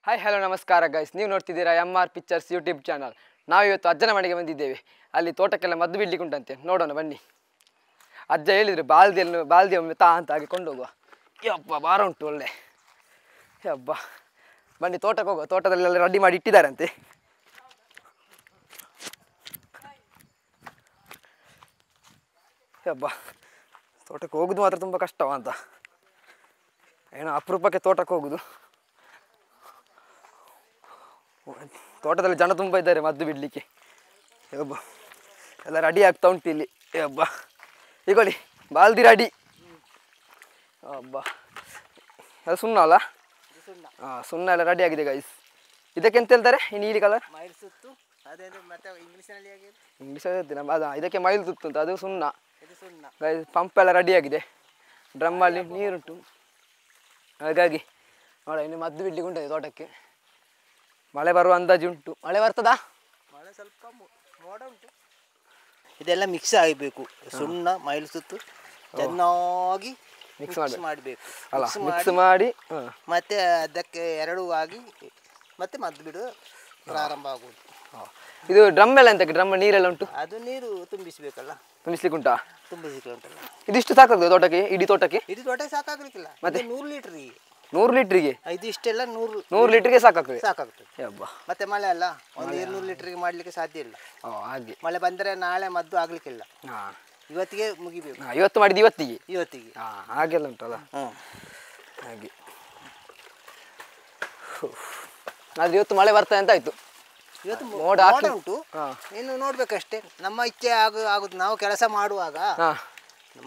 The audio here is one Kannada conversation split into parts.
ಹಾಯ್ ಹಲೋ ನಮಸ್ಕಾರ ಗೈಸ್, ನೀವು ನೋಡ್ತಿದ್ದೀರಾ MR ಪಿಕ್ಚರ್ಸ್ ಯೂಟ್ಯೂಬ್ ಚಾನಲ್. ನಾವು ಇವತ್ತು ಅಜ್ಜನ ಮನೆಗೆ ಬಂದಿದ್ದೇವೆ. ಅಲ್ಲಿ ತೋಟಕ್ಕೆಲ್ಲ ಮದ್ದು ಬಿಡ್ಲಿಕ್ಕೆ ಉಂಟಂತೆ, ನೋಡೋಣ ಬನ್ನಿ. ಅಜ್ಜ ಹೇಳಿದ್ರು ಬಾಲ್ದಿ ಒಮ್ಮೆ ತಾ ಅಂತ ಹಾಗೆ ಕೊಂಡೋಗುವ. ಯಬ್ಬ ಬಾರ ಉಂಟು ಒಳ್ಳೆ. ಯಬ್ಬ ಬನ್ನಿ ತೋಟಕ್ಕೆ ಹೋಗುವ. ತೋಟದಲ್ಲೆಲ್ಲ ರೆಡಿ ಮಾಡಿ ಇಟ್ಟಿದ್ದಾರಂತೆ. ಯಬ್ಬ ತೋಟಕ್ಕೆ ಹೋಗುದು ಮಾತ್ರ ತುಂಬ ಕಷ್ಟವ ಅಂತ, ಏನೋ ಅಪರೂಪಕ್ಕೆ ತೋಟಕ್ಕೆ ಹೋಗುದು. ತೋಟದಲ್ಲಿ ಜನ ತುಂಬ ಇದ್ದಾರೆ ಮದ್ದು ಬಿಡಲಿಕ್ಕೆ. ಯಬ್ಬ ಎಲ್ಲ ರೆಡಿ ಆಗ್ತಾ ಉಂಟು ಇಲ್ಲಿ. ಯಬ್ಬ ಈಗೊಳ್ಳಿ ಬಾಲ್ದಿ ರೆಡಿ. ಹಬ್ಬ ಅದು ಸುಣ್ಣ ಅಲ್ಲ? ಹಾಂ, ಸುಣ್ಣ ಎಲ್ಲ ರೆಡಿ ಆಗಿದೆ ಗೈಸ್. ಇದಕ್ಕೆ ಎಂತ ಹೇಳ್ತಾರೆ ಈ ನೀಲಿ ಕಲರ್? ಇಂಗ್ಲೀಷ್ ನಮ್ಮ ಅದು ಇದಕ್ಕೆ ಮೈಲು ತುತ್ತು ಅಂತ, ಅದು ಸುಣ್ಣ ಗೈಸ್. ಪಂಪ್ ಎಲ್ಲ ರೆಡಿ ಆಗಿದೆ, ಡ್ರಮ್ಮಲ್ಲಿ ನೀರುಂಟು. ಹಾಗಾಗಿ ನೋಡ ಇನ್ನು ಮದ್ದು ಬಿಡ್ಲಿಕ್ಕೆ ಉಂಟು ತೋಟಕ್ಕೆ. ಮಳೆ ಬರುವ ಅಂದಾಜು ಉಂಟು. ಮಳೆ ಬರ್ತದಾ? ಮಳೆ ಸ್ವಲ್ಪ ಮೋಡ ಉಂಟು. ಇದೆಲ್ಲ ಮಿಕ್ಸ್ ಆಗಬೇಕು, ಸುಣ್ಣ ಮೈಲು ಸುತ್ತು ಚೆನ್ನಾಗಿ ಮಿಕ್ಸ್ ಮಾಡಬೇಕು. ಅಲ್ಲ, ಮಿಕ್ಸ್ ಮಾಡಿ ಮತ್ತೆ ಅದಕ್ಕೆ ಎರಡು ಆಗಿ ಮತ್ತೆ ಮದ್ದು ಬಿಡು ಪ್ರಾರಂಭ ಆಗುವುದು. ಇದು ಡ್ರಮ್ ಎಲ್ಲ ಎಂತಕ್ಕೆ? ಡ್ರಮ್ ನೀರೆಲ್ಲ ಉಂಟು, ಅದು ನೀರು ತುಂಬಿಸಬೇಕಲ್ಲ. ತುಂಬಿಸ್ಲಿಕ್ಕೆ ಉಂಟಾ? ತುಂಬಿಸಲಿಕ್ಕೆ ಉಂಟಲ್ಲ. ಇದಿಷ್ಟು ಸಾಕಾಗ್ತದೆ ತೋಟಕ್ಕೆ? ಇಡೀ ತೋಟಕ್ಕೆ? ಇದು ತೋಟಕ್ಕೆ ಸಾಕಾಗ್ಲಿಕ್ಕಿಲ್ಲ. ಮತ್ತೆ 100 ಲೀಟ್ರಿಗೆ 100 ಲೀಟ್ರಿಗೆ ಇದು ಇಷ್ಟೆಲ್ಲ 100 ಲೀಟ್ರಿಗೆ ಸಾಕಾಗ್ತದೆ. ಹಬ್ಬ ಮತ್ತೆ ಮಳೆ ಅಲ್ಲ, ಒಂದು 200 ಲೀಟ್ರಿಗೆ ಮಾಡ್ಲಿಕ್ಕೆ ಸಾಧ್ಯ ಇಲ್ಲ. ಹಾಗೆ ಮಳೆ ಬಂದರೆ ನಾಳೆ ಮದ್ದು ಆಗ್ಲಿಕ್ಕಿಲ್ಲ, ಇವತ್ತಿಗೆ ಮುಗಿಬೇಕು. ಇವತ್ತು ಮಾಡಿದ್ದು ಇವತ್ತಿಗೆ ಹಾಗೆಲ್ಲ ಉಂಟಲ್ಲ. ಹಾಗೆ ಆದ್ರೆ ಇವತ್ತು ಮಳೆ ಬರ್ತದೆ ಅಂತ ಆಯ್ತು. ಇವತ್ತು ಮೋಡ ಉಂಟು, ಇನ್ನು ನೋಡ್ಬೇಕಷ್ಟೇ. ನಮ್ಮ ಇಚ್ಛೆ ಆಗುದು. ನಾವು ಕೆಲಸ ಮಾಡುವಾಗ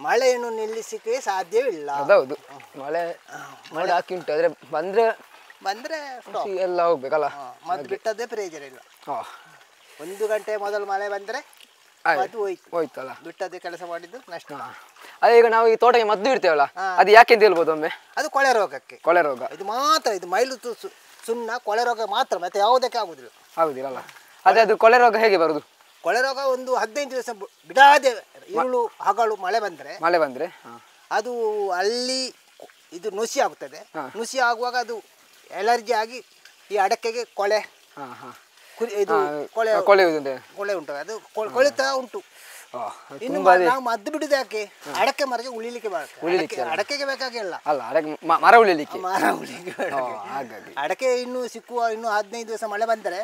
ಮಳೆಯನ್ನು ನಿಲ್ಲಿಸಲಿಕ್ಕೆ ಸಾಧ್ಯವಿಲ್ಲ. ಹೌದು, ಮಳೆ ಹಾಕಿ ಉಂಟು. ಆದ್ರೆ ಬಂದ್ರೆ ಎಲ್ಲ ಹೋಗ್ಬೇಕಲ್ಲ. ಮದ್ದು ಬಿಟ್ಟದ್ದೇ ಪ್ರಯೋಜನ ಇಲ್ಲ. 1 ಗಂಟೆ ಮೊದಲು ಮಳೆ ಬಂದ್ರೆ ಮದ್ದು ಹೋಯ್ತಲ್ಲ, ಬಿಟ್ಟದ್ದೇ ಕೆಲಸ ಮಾಡಿದ್ದು ನಷ್ಟ. ಅದೇ ಈಗ ನಾವು ಈ ತೋಟಕ್ಕೆ ಮದ್ದು ಇಡ್ತೇವಲ್ಲ, ಅದು ಯಾಕೆ ಅಂತ ಹೇಳ್ಬೋದು ಒಮ್ಮೆ? ಅದು ಕೊಳೆ ರೋಗಕ್ಕೆ. ಕೊಳೆ ರೋಗ ಇದು ಮಾತ್ರ, ಇದು ಮೈಲು ಸುಣ್ಣ ಕೊಳೆ ರೋಗ ಮಾತ್ರ, ಮತ್ತೆ ಯಾವುದಕ್ಕೆ ಆಗುದಿಲ್ಲ. ಅದೇ ಅದು ಕೊಳೆ ರೋಗ ಹೇಗೆ ಬರುದು? ಕೊಳೆ ರೋಗ ಒಂದು 15 ದಿವಸ ಬಿಡಾದೆ ಇರುಳು ಹಗಲು ಮಳೆ ಬಂದ್ರೆ ಅದು ಅಲ್ಲಿ ಇದು ನುಸಿ ಆಗುತ್ತದೆ. ನುಸಿ ಆಗುವಾಗ ಅದು ಎಲರ್ಜಿ ಆಗಿ ಈ ಅಡಕೆಗೆ ಕೊಳೆ ಉಂಟು. ಅದು ಕೊಳಿತಾ ಉಂಟು. ಇನ್ನು ನಾವು ಮದ್ದು ಬಿಡುದು ಯಾಕೆ? ಅಡಕೆ ಮರಕ್ಕೆ ಉಳಿಲಿಕ್ಕೆ ಅಡಕೆಗೆ ಬೇಕಾಗಿಲ್ಲ, ಮರ ಉಳಿಲಿಕ್ಕೆ. ಅಡಕೆ ಇನ್ನು ಸಿಕ್ಕುವ ಇನ್ನು 15 ದಿವಸ ಮಳೆ ಬಂದರೆ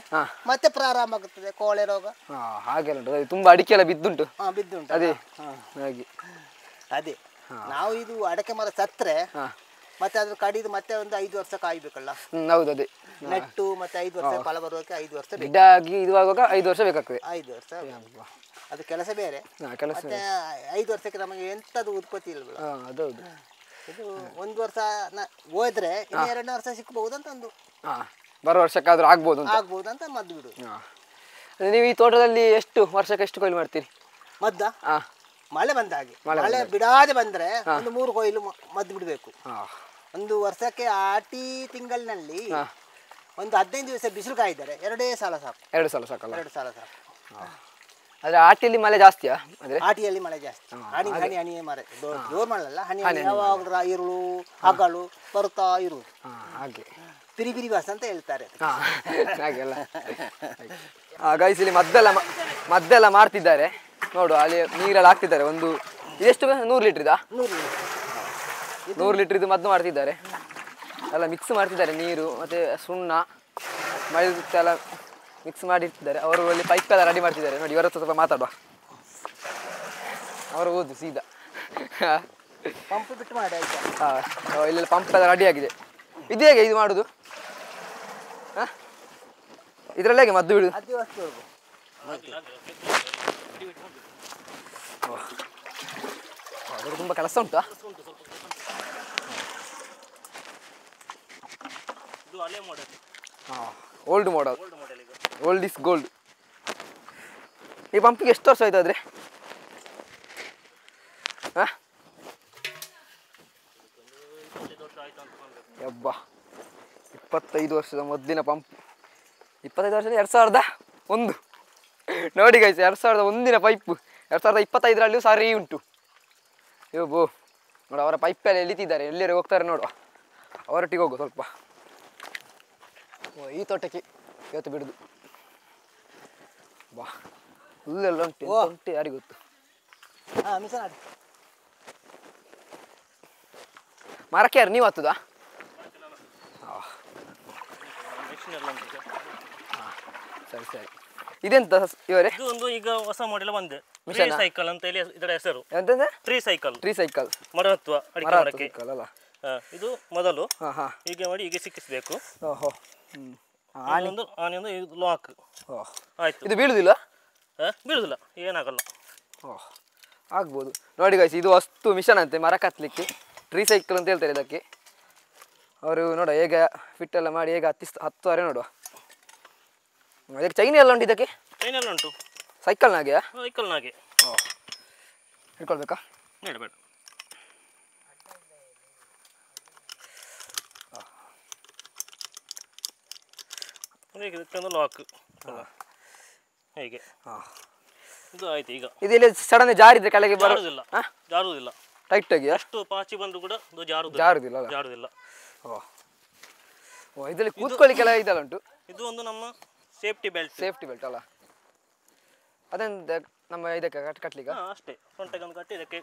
ಮತ್ತೆ ಪ್ರಾರಂಭ ಆಗುತ್ತದೆ ಕೊಳೆ ರೋಗ. ಹಾಗೆಲ್ಲ ತುಂಬಾ ಅಡಿಕೆ ಎಲ್ಲ ಬಿದ್ದುಂಟು. ಅದೇ ನಾವು ಇದು ಅಡಕೆ ಮರ ಸತ್ರೆ ಮತ್ತೆ ಅದ್ರ ಕಡಿದು ಮತ್ತೆ ಒಂದು 5 ವರ್ಷ ಕಾಯ್ಬೇಕಲ್ಲ. ಹೌದು, ಅದೇ ನೆಟ್ಟು ಮತ್ತೆ 5 ವರ್ಷ ಫಲ ಬರುವಕ್ಕೆ 5 ವರ್ಷ ಇದುವಾಗ 5 ವರ್ಷ ಬೇಕಾಗ್ತದೆ. 5 ವರ್ಷ ಅದು ಕೆಲಸ ಬೇರೆ. ಮತ್ತೆ 5 ವರ್ಷಕ್ಕೆ ನಮಗೆ ಎಂತದು ಉತ್ಪತ್ತಿ ಇಲ್ವಲ್ಲ. ಇದು 1 ವರ್ಷ ಹೋದ್ರೆ ಇನ್ನು 2ನೇ ವರ್ಷ ಸಿಕ್ಕಬಹುದು ಅಂತ ಒಂದು ಬರೋ ವರ್ಷಕ್ಕಾದ್ರೂ ಆಗ್ಬೋದು ಅಂತ ಮದ್ದು ಬಿಡು. ನೀವು ಈ ತೋಟದಲ್ಲಿ ಎಷ್ಟು ವರ್ಷಕ್ಕೆ ಎಷ್ಟು ಕೊಯ್ಲು ಮಾಡ್ತೀರಿ ಮದ್ದ? ಮಳೆ ಬಂದ ಹಾಗೆ, ಮಳೆ ಬಿಡಾದೆ ಬಂದ್ರೆ ಒಂದು 3 ಕೊಯ್ಲು ಮದ್ದು ಬಿಡಬೇಕು. ಒಂದು ವರ್ಷಕ್ಕೆ ಆಟಿ ತಿಂಗಳಿನಲ್ಲಿ ಒಂದು 15 ದಿವಸ ಬಿಸಿಲು ಕಾಯಿದ್ದಾರೆ 2 ಸಲ ಸಾಕು. 2 ಸಲ ಸಾಕಲ್ಲ? 2 ಸಲ ಸಾಕು. ಆದ್ರೆ ಆಟಿಯಲ್ಲಿ ಮಳೆ ಜಾಸ್ತಿಯಾ? ಆಟಿಯಲ್ಲಿ ಮಳೆ ಜಾಸ್ತಿ. ಹನಿ ಮರ ಜೋರ್ ಮಾಡಲ್ಲ, ಹನಿ ಯಾವಾಗಲೂ ಇರುಳು ಹಗಲು ಬರುತ್ತಾ ಇರುವುದು. ಹಾಗೆ ಪಿರಿ ಬಾಸ್ ಅಂತ ಹೇಳ್ತಾರೆ. ಹಾಗೆಲ್ಲ ಗೈಸ್, ಇಲ್ಲಿ ಮದ್ದೆಲ್ಲ ಮಾಡ್ತಿದ್ದಾರೆ ನೋಡು. ಅಲ್ಲಿ ನೀರೆಲ್ಲ ಹಾಕ್ತಿದ್ದಾರೆ. ಒಂದು ಇದೆಷ್ಟು? 100 ಲೀಟ್ರಿದ? 100 ಲೀಟ್ರಿದು ಮದ್ದು ಮಾಡ್ತಿದ್ದಾರೆ. ಎಲ್ಲ ಮಿಕ್ಸ್ ಮಾಡ್ತಿದ್ದಾರೆ, ನೀರು ಮತ್ತೆ ಸುಣ್ಣ ಮೈದೆಲ್ಲ ಮಿಕ್ಸ್ ಮಾಡಿರ್ತಿದ್ದಾರೆ. ಅವರು ಅಲ್ಲಿ ಪೈಪ್ ಎಲ್ಲ ರೆಡಿ ಮಾಡ್ತಿದ್ದಾರೆ ನೋಡಿ. ಇವರ ಹತ್ರ ಸ್ವಲ್ಪ ಮಾತಾಡುವ. ಅವರು ಓದು ಸೀದಾ ಪಂಪ್ ಬಿಟ್ಟು ಮಾಡಿ. ಇಲ್ಲೆಲ್ಲ ಪಂಪ್ ಎಲ್ಲ ರೆಡಿ ಆಗಿದೆ. ಇದು ಹೇಗೆ ಇದು ಮಾಡುದು? ಇದರಲ್ಲೇ ಹೇಗೆ ಮದ್ದು ಬಿಡುದು? ಅದು ತುಂಬ ಕೆಲಸ ಉಂಟಾ? Old model, old is gold. ಈ ಪಂಪಿಗೆ ಎಷ್ಟು ವರ್ಷ ಆಯ್ತು? ಆದ್ರೆ ಯಬ್ಬ 25 ವರ್ಷದ ಮೊದಲಿನ ಪಂಪ್. 25 ವರ್ಷದ 2001 ನೋಡಿ ಗೈಸ್, 2001 ಪೈಪ್ 2025ರಲ್ಲಿಯೂ ಸರಿ ಉಂಟು. ಯಬ್ಬೋ ನೋಡು, ಅವರ ಪೈಪೆಲ್ಲ ಎಳಿತಿದ್ದಾರೆ. ಎಲ್ಲರೂ ಹೋಗ್ತಾರೆ ನೋಡುವ, ಅವರೊಟ್ಟಿಗೆ ಹೋಗು ಸ್ವಲ್ಪ. ಈ ತೋಟಕ್ಕೆ ಇವತ್ತು ಬಿಡುದು. ಬಾ ಹುಲ್ಲೆಲ್ಲ ಉಂಟು, ಉಂಟು ಯಾರಿಗೆ ಗೊತ್ತು. ಮರಕ್ಕೆ ಯಾರು ನೀವು ಹತ್ತುದಾ? ಸರಿ ಸರಿ. ಇದೆಂತ ಇವರೇ? ಇದು ಒಂದು ಈಗ ಹೊಸ ಮಾಡೆಲ್ ಬಂದೆ, ಸೈಕಲ್ ಅಂತ ಹೇಳಿ ಇದರ ಹೆಸರು. ಎಂತಂದ್ರೆ ಟ್ರೀ ಸೈಕಲ್. ಟ್ರೀ ಸೈಕಲ್, ಮರ ಹತ್ತುವ ಅಡಿಕೆ ಮರಕ್ಕೆ. ಅಲ್ಲ ಇದು ಮೊದಲು ಹೀಗೆ ಮಾಡಿ ಹೀಗೆ ಸಿಕ್ಕಿಸಬೇಕು. ಓಹೋ. ಆನೆಯೊಂದು ಇದು ಲಾಕ್ ಆಯ್ತು. ಇದು ಬೀಳುದಿಲ್ಲ? ಬೀಳುದಿಲ್ಲ, ಏನಾಗಲ್ಲ. ಓಹ್ ಆಗ್ಬೋದು. ನೋಡಿ ಗೈಸ್, ಇದು ಅಷ್ಟು ಮಿಷನ್ ಅಂತೆ ಮರ ಕತ್ತಲಿಕ್ಕೆ. ಟ್ರೀ ಸೈಕಲ್ ಅಂತ ಹೇಳ್ತಾರೆ ಇದಕ್ಕೆ. ಅವರು ನೋಡುವ ಹೇಗೆ ಫಿಟ್ ಎಲ್ಲ ಮಾಡಿ ಹೇಗೆ ಹತ್ತುವರೆ ನೋಡುವ. ಅದಕ್ಕೆ ಚೈನ್ ಎಲ್ಲ ಉಂಟು ಇದಕ್ಕೆ? ಚೈನ್ ಎಲ್ಲ ಉಂಟು. ಸೈಕಲ್ನಾಗೆ? ಸೈಕಲ್ನಾಗೆ. ಓಹ್ ಹಿಡ್ಕೊಳ್ಬೇಕಾ? ಬೇಡ ಬೇಡ. ಇದಕ್ಕೊಂದು ಲಾಕ್ ಹೀಗೆ. ಇದು ಆಯ್ತು. ಈಗ ಇದು ಇಲ್ಲಿ ಸಡನ್ ಜಾರಿದ್ರೆ ಕೆಳಗೆ ಬರುವುದಿಲ್ಲ, ಜಾರುವುದಿಲ್ಲ. ಟೈಟ್ ಆಗಿ ಎಷ್ಟು ಪಾಚಿ ಬಂದ್ರು ಕೂಡ ಜಾರುದಿಲ್ಲ. ಜಾರುದಿಲ್ಲ. ಓ ಇದರಲ್ಲಿ ಕೂತ್ಕೊಳ್ಳಿಕ್ಕೆಲ್ಲ ಇದೆಲ್ಲ ಉಂಟು. ಇದು ಒಂದು ನಮ್ಮ ಸೇಫ್ಟಿ ಬೆಲ್ಟ್. ಸೇಫ್ಟಿ ಬೆಲ್ಟ್ ಅಲ್ಲ? ಅದೆಂತ ನಮ್ಮ ಇದಕ್ಕೆ ಕಟ್ಲಿಕ್ಕೆ ಅಷ್ಟೇ. ಸೊಂಟಕ್ಕೆ ಒಂದು ಕಟ್ಟಿ ಇದಕ್ಕೆ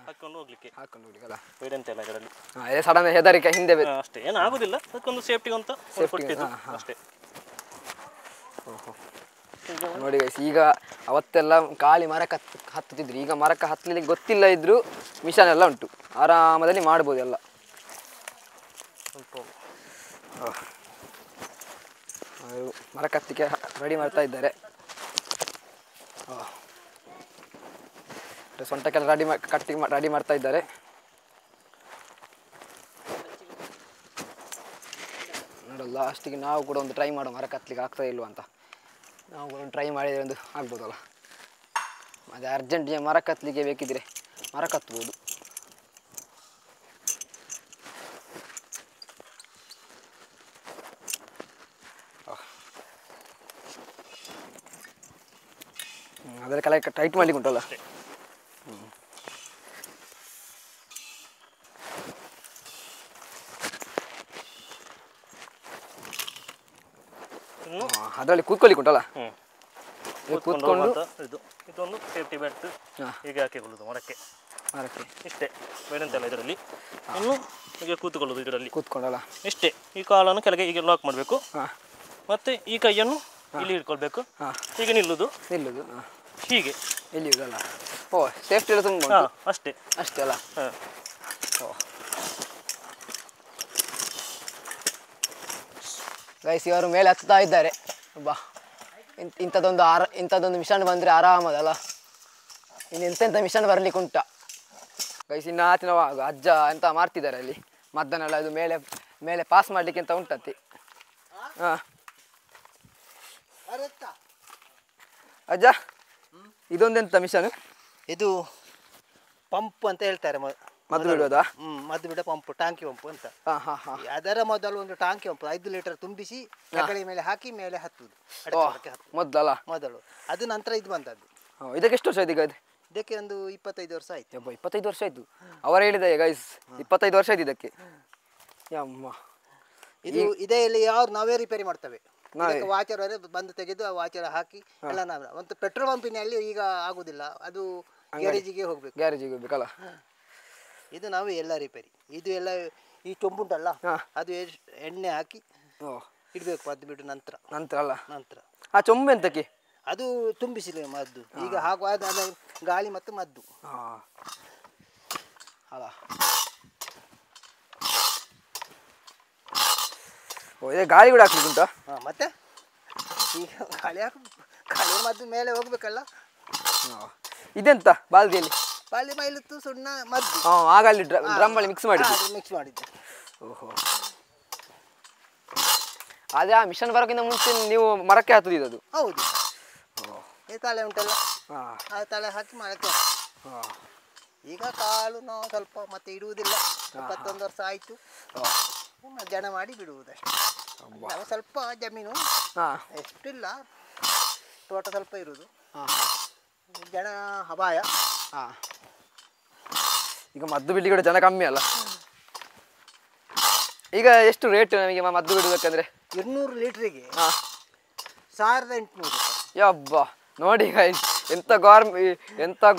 ಹಾಕೊಂಡು ಹೋಗ್ಲಿಕ್ಕೆ ಹೋಗ್ಲಿಕ್ಕಲ್ಲ? ಬೇರೆಂತೆಲ್ಲ ಇದರಲ್ಲಿ. ಸಡನ್ ಹೆದರಿಕೆ ಹಿಂದೆ ಅಷ್ಟೇ, ಏನು ಆಗುದಿಲ್ಲ. ಅದಕ್ಕೊಂದು ಸೇಫ್ಟಿ ಅಂತ ಕೊಟ್ಟಿದ್ದು ಅಷ್ಟೇ. ನೋಡಿ ಗೈಸ್, ಈಗ ಅವತ್ತೆಲ್ಲ ಖಾಲಿ ಮರಕ್ಕೆ ಹತ್ತುತ್ತಿದ್ರು. ಈಗ ಮರಕ್ಕೆ ಹತ್ತಲಿಕ್ಕೆ ಗೊತ್ತಿಲ್ಲ ಇದ್ರು ಮಿಷನ್ ಎಲ್ಲ ಉಂಟು, ಆರಾಮದಲ್ಲಿ ಮಾಡ್ಬೋದು ಎಲ್ಲ. ಮರಕ್ಕೆ ಹತ್ತಲಿಕ್ಕೆ ರೆಡಿ ಮಾಡ್ತಾ ಇದ್ದಾರೆ. ಸೊಂಟಕ್ಕೆಲ್ಲ ರೆಡಿ ಮಾಡ್ತಾ ಇದ್ದಾರೆ. ನೋಡಲ್ಲ ಲಾಸ್ಟಿಗೆ ನಾವು ಕೂಡ ಒಂದು ಟ್ರೈ ಮಾಡೋ ಮರಕ್ಕೆ ಹತ್ತಲಿಕ್ಕೆ ಆಗ್ತಾ ಇಲ್ವ ಅಂತ. ನಾವು ಕೂಡ ಒಂದು ಟ್ರೈ ಮಾಡಿದರೆ ಒಂದು ಆಗ್ಬೋದಲ್ಲ. ಅದೇ ಅರ್ಜೆಂಟ್ ಮರಕ್ಕೆ ಹತ್ತಲಿಕ್ಕೆ ಬೇಕಿದ್ರೆ ಮರಕ್ಕೆ ಹತ್ಬೋದು. ಅದರ ಕಲೆ ಟೈಟ್ ಮಾಡ್ಲಿಕ್ಕೆ ಉಂಟಲ್ಲ. ಅದರಲ್ಲಿ ಕೂತ್ಕೊಳ್ಳಿಕ್ಕೆ ಉಂಟಲ್ಲ. ಕೂತ್ಕೊಂಡು ಇದೊಂದು ಸೇಫ್ಟಿ ಬೆಲ್ಟ್ ಹೀಗೆ ಹಾಕಿಕೊಳ್ಳುದು ಮರಕ್ಕೆ. ಇಷ್ಟೇ, ಬೇರೆಂತೆಲ್ಲ ಇದರಲ್ಲಿ. ಇನ್ನು ಹೀಗೆ ಕೂತ್ಕೊಳ್ಳೋದು ಇದರಲ್ಲಿ. ಕೂತ್ಕೊಂಡಲ್ಲ ಇಷ್ಟೇ. ಈ ಕಾಲನ್ನು ಕೆಳಗೆ ಹೀಗೆ ಲಾಕ್ ಮಾಡಬೇಕು, ಮತ್ತೆ ಈ ಕೈಯನ್ನು ಇಲ್ಲಿ ಇಟ್ಕೊಳ್ಬೇಕು. ಹೀಗೆ ನಿಲ್ಲುದು ಹೀಗೆ ಇಲ್ಲಿಯುದಲ್ಲ. ಓ ಸೇಫ್ಟಿ ಎಲ್ಲ ತುಂಬ ಅಷ್ಟೇ. ಅಷ್ಟೇ ಅಲ್ಲ? ಗೈಸ್, ಇವರು ಮೇಲೆ ಹತ್ತುತ್ತಾ ಇದ್ದಾರೆ. ಬಾ, ಇಂಥದ್ದೊಂದು ಮಿಷನ್ ಬಂದರೆ ಆರಾಮದಲ್ಲ. ಇನ್ನು ಎಂತೆಂಥ ಮಿಷನ್ ಬರಲಿಕ್ಕೆ ಉಂಟ ಗೈಸ್. ಇನ್ನು ಆತಿನ ಅಜ್ಜ ಎಂತ ಮಾಡ್ತಿದ್ದಾರೆ ಅಲ್ಲಿ ಮದ್ದನ್ನೆಲ್ಲ. ಇದು ಮೇಲೆ ಮೇಲೆ ಪಾಸ್ ಮಾಡಲಿಕ್ಕೆ ಅಂತ ಉಂಟತ್ತಿ. ಹಾಂ ಅಜ್ಜ, ಇದೊಂದೆಂತ ಮಿಷನ್? ಇದು ಪಂಪ್ ಅಂತ ಹೇಳ್ತಾರೆ. ಮದ್ದು ಬಿಡೋದಾ? ಮದ್ದು ಬಿಡೋ ಪಂಪ್, ಟಾಂಕಿ ಪಂಪ್ ಅಂತ. ಅದರ ಮೊದಲು ಒಂದು ಟಾಂಕಿ ಪಂಪ್ 5 ಲೀಟರ್ ತುಂಬಿಸಿ ನೆಗಳಿ ಮೇಲೆ ಹಾಕಿ ಮೇಲೆ ಹತ್ತುದು ಮೊದಲು. ಅದು ನಂತರ ಇದು ಬಂದದ್ದು. ಇದಕ್ಕೆ ಎಷ್ಟು ವರ್ಷ ಆಯ್ತು ಈಗ? ಇದಕ್ಕೆ ಒಂದು 25 ವರ್ಷ ಆಯ್ತು. 25 ವರ್ಷ ಆಯ್ತು ಅವರು ಹೇಳಿದೆ ಗೈಸ್. 25 ವರ್ಷ ಆಯ್ತು ಇದಕ್ಕೆ. ಇದು ಇದೇ ಇಲ್ಲಿ ನಾವೇ ರಿಪೇರಿ ಮಾಡ್ತೇವೆ. ವಾಚರ್ ಬಂದು ತೆಗೆದು ಆ ವಾಚರ್ ಹಾಕಿ ಎಲ್ಲ ನಾವೇ. ಒಂದು ಪೆಟ್ರೋಲ್ ಪಂಪಿನಲ್ಲಿ ಈಗ ಆಗುದಿಲ್ಲ, ಅದು ಗ್ಯಾರೇಜಿಗೆ ಹೋಗ್ಬೇಕಲ್ಲ. ಇದು ನಾವು ಎಲ್ಲ ರಿಪೇರಿ. ಇದು ಎಲ್ಲ ಈ ಚೊಂಬುಂಟಲ್ಲ, ಅದು ಎಣ್ಣೆ ಹಾಕಿ ಇಡಬೇಕು ಮದ್ದು ಬಿಟ್ಟು ನಂತರ ಅಲ್ಲ. ನಂತರ ಆ ಚೊಂಬು ಎಂತಕ್ಕೆ? ಅದು ತುಂಬಿಸಿಲ್ಲ ಮದ್ದು. ಈಗ ಹಾಕುವ ಗಾಳಿ ಮತ್ತು ಮದ್ದು ಅಲ್ಲ. ಇದೇ ಗಾಳಿ ಕೂಡ ಹಾಕ್ಲಿಕ್ಕೆ ಉಂಟಾ? ಮತ್ತೆ ಈಗ ಗಾಳಿ ಮದ್ದು ಮೇಲೆ ಹೋಗ್ಬೇಕಲ್ಲ. ಇದೆಂತ ಬಾಲ್ದಿಯಲ್ಲಿ? ಬಾಲ್ದಿ ಮೈಲತ್ತು ಸುಣ್ಣ ಮದ್ದು. ಆಗ ಅಲ್ಲಿ ಡ್ರಮ್ಮಲ್ಲಿ ಮಿಕ್ಸ್ ಮಾಡಿದ್ದೆ. ಓಹೋ, ಅದೇ ಆ ಮಿಷನ್ ಬರೋಕ್ಕಿಂತ ಮುಂಚೆ ನೀವು ಮರಕ್ಕೆ ಹತ್ತುದಿದ್ದು? ಹೌದು. ಈ ತಲೆ ಉಂಟಲ್ಲ, ಆ ತಲೆ ಹಾಕಿ ಮರಕ್ಕೆ. ಈಗ ಕಾಲು ನಾವು ಸ್ವಲ್ಪ ಮತ್ತೆ ಇಡುವುದಿಲ್ಲ. 21 ವರ್ಷ ಆಯ್ತು, ಜನ ಮಾಡಿ ಬಿಡುವುದಷ್ಟೇ. ನಾವು ಸ್ವಲ್ಪ ಜಮೀನು, ಎಷ್ಟಿಲ್ಲ, ತೋಟ ಸ್ವಲ್ಪ ಇರುವುದು. ಜನ ಅಪಾಯ. ಈಗ ಮದ್ದು ಬಿಡ್ಲಿಕ್ಕೆ ಕೂಡ ಜನ ಕಮ್ಮಿ ಅಲ್ಲ. ಈಗ ಎಷ್ಟು ರೇಟ್ ನಮಗೆ ಮದ್ದು ಬಿಡಬೇಕಂದ್ರೆ? 200 ಲೀಟ್ರಿಗೆ ಹಾಂ 1800 ಯಬ್ಬ ನೋಡಿ ಗೈಸ್, ಎಂಥ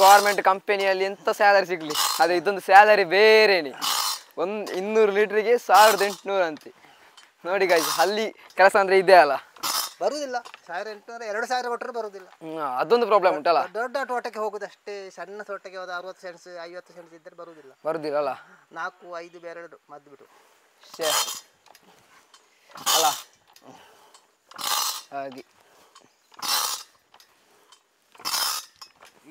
ಗೌರ್ಮೆಂಟ್ ಕಂಪನಿಯಲ್ಲಿ ಎಂಥ ಸ್ಯಾಲರಿ ಸಿಗಲಿ, ಅದೇ ಇದೊಂದು ಸ್ಯಾಲರಿ ಬೇರೆನೆ. 200 ಲೀಟ್ರಿಗೆ 1800 ಅಂತೆ. ನೋಡಿ ಗೈಸ್, ಅಲ್ಲಿ ಕೆಲಸ ಅಂದರೆ ಇದೆ ಅಲ್ಲ, ಬರುವುದಿಲ್ಲ. 1800 2000 ಕೊಟ್ಟರೆ ಬರುವುದಿಲ್ಲ. ಅದೊಂದು ಪ್ರಾಬ್ಲಮ್ ಉಂಟಲ್ಲ. ದೊಡ್ಡ ತೋಟಕ್ಕೆ ಹೋಗುದಷ್ಟೇ, ಸಣ್ಣ ತೋಟಕ್ಕೆ ಹೋದ 60 ಸೆಂಟ್ಸ್ 50 ಸೆಂಟ್ಸ್ ಇದ್ದರೆ ಬರುದಿಲ್ಲ ಅಲ್ಲ. 4-5 ಬೇರೆ ಮದ್ದು ಬಿಟ್ಟು ಅಲ್ಲ ಹಾಗೆ.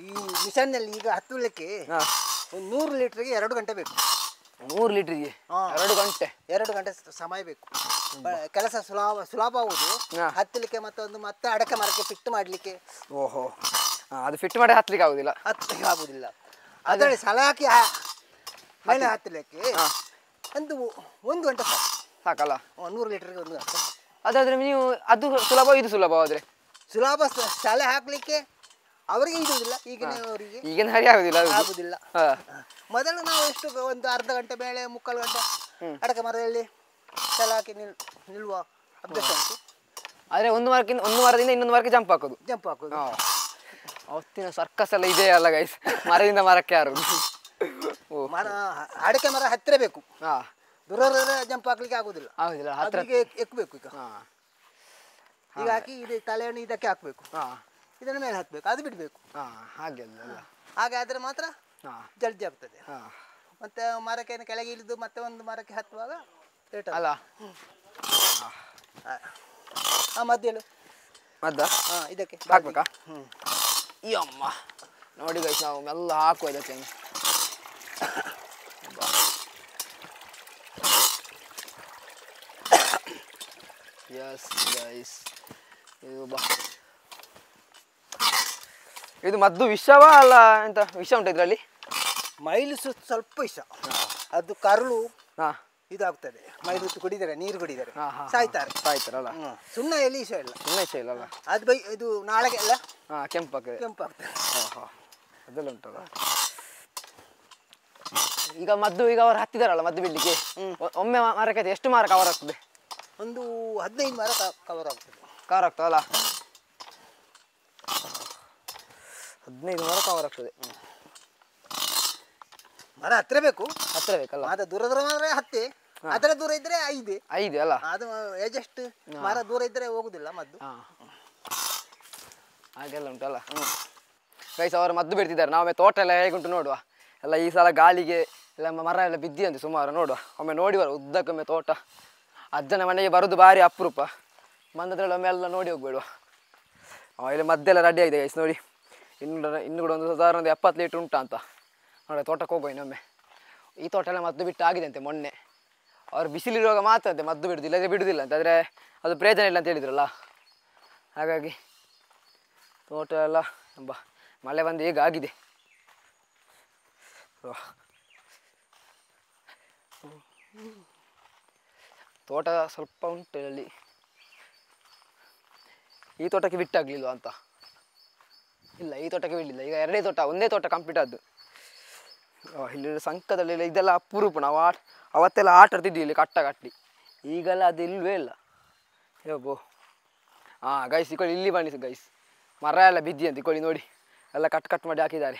ಈ ಮಿಷನ್ನಲ್ಲಿ ಈಗ ಹತ್ತಲಿಕ್ಕೆ ಒಂದು 100 ಲೀಟ್ರಿಗೆ 2 ಗಂಟೆ ಬೇಕು. 100 ಲೀಟ್ರಿಗೆ 2 ಗಂಟೆ 2 ಗಂಟೆ ಸಮಯ ಬೇಕು. ಕೆಲಸ ಸುಲಭ ಆಗುವುದು. ಹತ್ತಲಿಕ್ಕೆ ಮತ್ತೆ ಅಡಕೆ ಮರಕ್ಕೆ ಫಿಟ್ ಮಾಡಲಿಕ್ಕೆ. ಓಹೋ, ಅದು ಫಿಟ್ ಮಾಡಿ ಹತ್ತಲಿಕ್ಕೆ ಆಗುದಿಲ್ಲ. ಹತ್ತಲಿಕ್ಕೆ ಆಗುದಿಲ್ಲ. ಅದರಲ್ಲಿ ಸಲಾಕಿ ಮೇಲೆ ಹತ್ತಲಿಕ್ಕೆ ಒಂದು ಗಂಟೆ ಸಾಕಲ್ಲ. 100 ಲೀಟರ್ಗೆ 1 ಗಂಟೆ. ಅದಾದ್ರೆ ನೀವು ಅದು ಸುಲಭ, ಇದು ಸುಲಭ ಆದ್ರೆ ಸುಲಭ ಸಲ ಹಾಕ್ಲಿಕ್ಕೆ ಅವರಿಗೆ ಇಡುವುದಿಲ್ಲ. ಈಗಿನ ಹರಿ ಆಗುದಿಲ್ಲ. ಮೊದಲು ನಾವು ಎಷ್ಟು ಒಂದು ಅರ್ಧ ಗಂಟೆ ಮೇಲೆ 3/4 ಗಂಟೆ ಅಡಕೆ ಮರದಲ್ಲಿ ಸಲ ಹಾಕಿ ನಿಲ್ಲುವ ಅಭ್ಯಾಸ ಉಂಟು. ಆದ್ರೆ ಒಂದು ಮರದಿಂದ ಇನ್ನೊಂದು ಮರಕ್ಕೆ ಜಂಪ್ ಹಾಕೋದು. ಅವತ್ತಿನ ಸರ್ಕಸ್ ಎಲ್ಲ ಇದೆ ಅಲ್ಲ ಗೈಸ್, ಮರದಿಂದ ಮರಕ್ಕೆ ಯಾರು ಅಡಕೆ ಮರ ಹತ್ತಿರ ಬೇಕು. ದೂರ ಜಂಪ್ ಹಾಕ್ಲಿಕ್ಕೆ ಆಗುದಿಲ್ಲ. ಎಕ್ಕಬೇಕು. ಈಗ ಹಾಕಿ ಇದು ತಲೆಯನ್ನು ಇದಕ್ಕೆ ಹಾಕ್ಬೇಕು, ಇದನ್ನ ಮೇಲೆ ಹತ್ಬೇಕು, ಅದು ಬಿಡ್ಬೇಕು. ಹಾಗೆ ಆದ್ರೆ ಮಾತ್ರ ಜಲ್ದಿ ಆಗ್ತದೆ. ಮತ್ತೆ ಮರಕ್ಕೆ ಕೆಳಗೆ ಇಳಿದು ಮತ್ತೆ ಒಂದು ಮರಕ್ಕೆ ಹತ್ತುವಾಗ ಲೇಟ್ ಅಲ್ಲ. ಮದ್ದೇಳು ಇದಕ್ಕೆ ಹಾಕ್ಬೇಕಾ? ಈ ಅಮ್ಮ ನೋಡಿ ಗೈಸ್, ನಾವು ಎಲ್ಲ ಹಾಕುವ ಇದಕ್ಕೆ. ಯಸ್ ಗೈಸ್, ಇದು ಮದ್ದು ವಿಷವಾ ಅಲ್ಲ? ಎಂತ ವಿಷ ಉಂಟು ಇದರಲ್ಲಿ? ಮೈಲಿಸು ಸ್ವಲ್ಪ ವಿಷ. ಅದು ಕರುಳು ಇದಾಗ್ತದೆ. ಮೈಲಿಸು ಕುಡಿದರೆ, ನೀರು ಕುಡಿದರೆ ಸಾಯ್ತಾರಲ್ಲ. ಸುಣ್ಣ ಎಲ್ಲಿ ವಿಷ ಇಲ್ಲ. ಇಲ್ಲಲ್ಲ ಅದು ಇದು ನಾಳೆಗೆಲ್ಲ ಕೆಂಪಾಗ್ತದೆ. ಅದೆಲ್ಲ ಉಂಟಲ್ಲ. ಈಗ ಮದ್ದು ಈಗ ಅವರು ಹತ್ತಿದಾರಲ್ಲ ಮದ್ದು ಬಿಡ್ಲಿಕ್ಕೆ, ಒಮ್ಮೆ ಮರಕ್ಕೆ ಎಷ್ಟು ಮರ ಕವರ್ ಆಗ್ತದೆ? ಒಂದು 15 ಮರ ಕವರ್ ಆಗ್ತದೆ. ಕವರ್ ಆಗ್ತದಲ್ಲ, 15 ಮರ ಕವರ್ ಆಗ್ತದೆ. ಮರ ಹತ್ತಿರ ಬೇಕಲ್ಲ. ಅದು ದೂರ ಮಾತ್ರ ಹತ್ತಿ, ಅದರ ದೂರ ಇದ್ರೆ 5 ಅಲ್ಲ. ಅದು ಎಜೆಸ್ಟ್ ಮರ ದೂರ ಇದ್ರೆ ಹೋಗುದಿಲ್ಲ ಮದ್ದು. ಹಾಗೆಲ್ಲ ಉಂಟಲ್ಲ ಗೈಸ್. ಅವರು ಮದ್ದು ಬಿಡ್ತಿದ್ದಾರೆ. ನಾವೊಮ್ಮೆ ತೋಟ ಎಲ್ಲ ಹೇಗುಂಟು ನೋಡುವ. ಎಲ್ಲ ಈ ಸಲ ಗಾಳಿಗೆ ಎಲ್ಲ ಮರ ಎಲ್ಲ ಬಿದ್ದಿದಂತೆ ಸುಮಾರು. ನೋಡುವ, ಒಮ್ಮೆ ನೋಡಿ ಬರುವ ಉದ್ದಕ್ಕೊಮ್ಮೆ ತೋಟ. ಅಜ್ಜನ ಮನೆಗೆ ಬರೋದು ಭಾರಿ ಅಪರೂಪ. ಬಂದದ್ರಲ್ಲಿ ಒಮ್ಮೆ ಎಲ್ಲ ನೋಡಿ ಹೋಗ್ಬೇಡುವ. ಇಲ್ಲಿ ಮದ್ದೆಲ್ಲ ರೆಡಿ ಆಗಿದೆ ಗೈಸ್ ನೋಡಿ. ಇನ್ನು ಕೂಡ ಒಂದು ಸಾಧಾರಣ 70 ಲೀಟ್ರ್ ಉಂಟಾ ಅಂತ ನೋಡಿ. ತೋಟಕ್ಕೆ ಹೋಗುವ ಇನ್ನೊಮ್ಮೆ. ಈ ತೋಟ ಎಲ್ಲ ಮದ್ದು ಬಿಟ್ಟು ಆಗಿದೆ ಅಂತೆ ಮೊನ್ನೆ. ಅವ್ರು ಬಿಸಿಲಿರುವಾಗ ಮಾತ್ರ ಅಂತೆ ಮದ್ದು ಬಿಡುದು, ಇಲ್ಲದ್ರೆ ಬಿಡುದಿಲ್ಲ ಅಂತ. ಆದರೆ ಅದು ಪ್ರಯೋಜನ ಇಲ್ಲ ಅಂತ ಹೇಳಿದ್ರಲ್ಲ, ಹಾಗಾಗಿ ತೋಟ ಎಲ್ಲ ಮಳೆ ಬಂದು ಈಗ ಆಗಿದೆ. ತೋಟ ಸ್ವಲ್ಪ ಉಂಟು ಅಲ್ಲಿ. ಈ ತೋಟಕ್ಕೆ ಬಿಟ್ಟಾಗಲಿಲ್ವ ಅಂತ? ಇಲ್ಲ, ಈ ತೋಟಕ್ಕೆ ಬಿಡಲಿಲ್ಲ. ಈಗ 2 ತೋಟ, ಒಂದೇ ತೋಟ ಕಂಪ್ಲೀಟ್ ಆದ್ದು. ಇಲ್ಲಿ ಸಂಕದಲ್ಲಿ ಇದೆಲ್ಲ ಅಪರೂಪ. ನಾವು ಅವತ್ತೆಲ್ಲ ಆಟ ಆಡ್ತಿದ್ವಿ ಇಲ್ಲಿ ಕಟ್ಟಿ. ಈಗೆಲ್ಲ ಅದು ಇಲ್ವೇ ಇಲ್ಲ. ಯೋಬೋ. ಗೈಸ್ ಇಕೊಳ್ಳಿ, ಇಲ್ಲಿ ಬನ್ನಿ ಗೈಸ್. ಮರ ಎಲ್ಲ ಬಿದ್ದಿ ಅಂತ ಇಕೊಳ್ಳಿ ನೋಡಿ. ಎಲ್ಲ ಕಟ್ ಮಾಡಿ ಹಾಕಿದ್ದಾರೆ.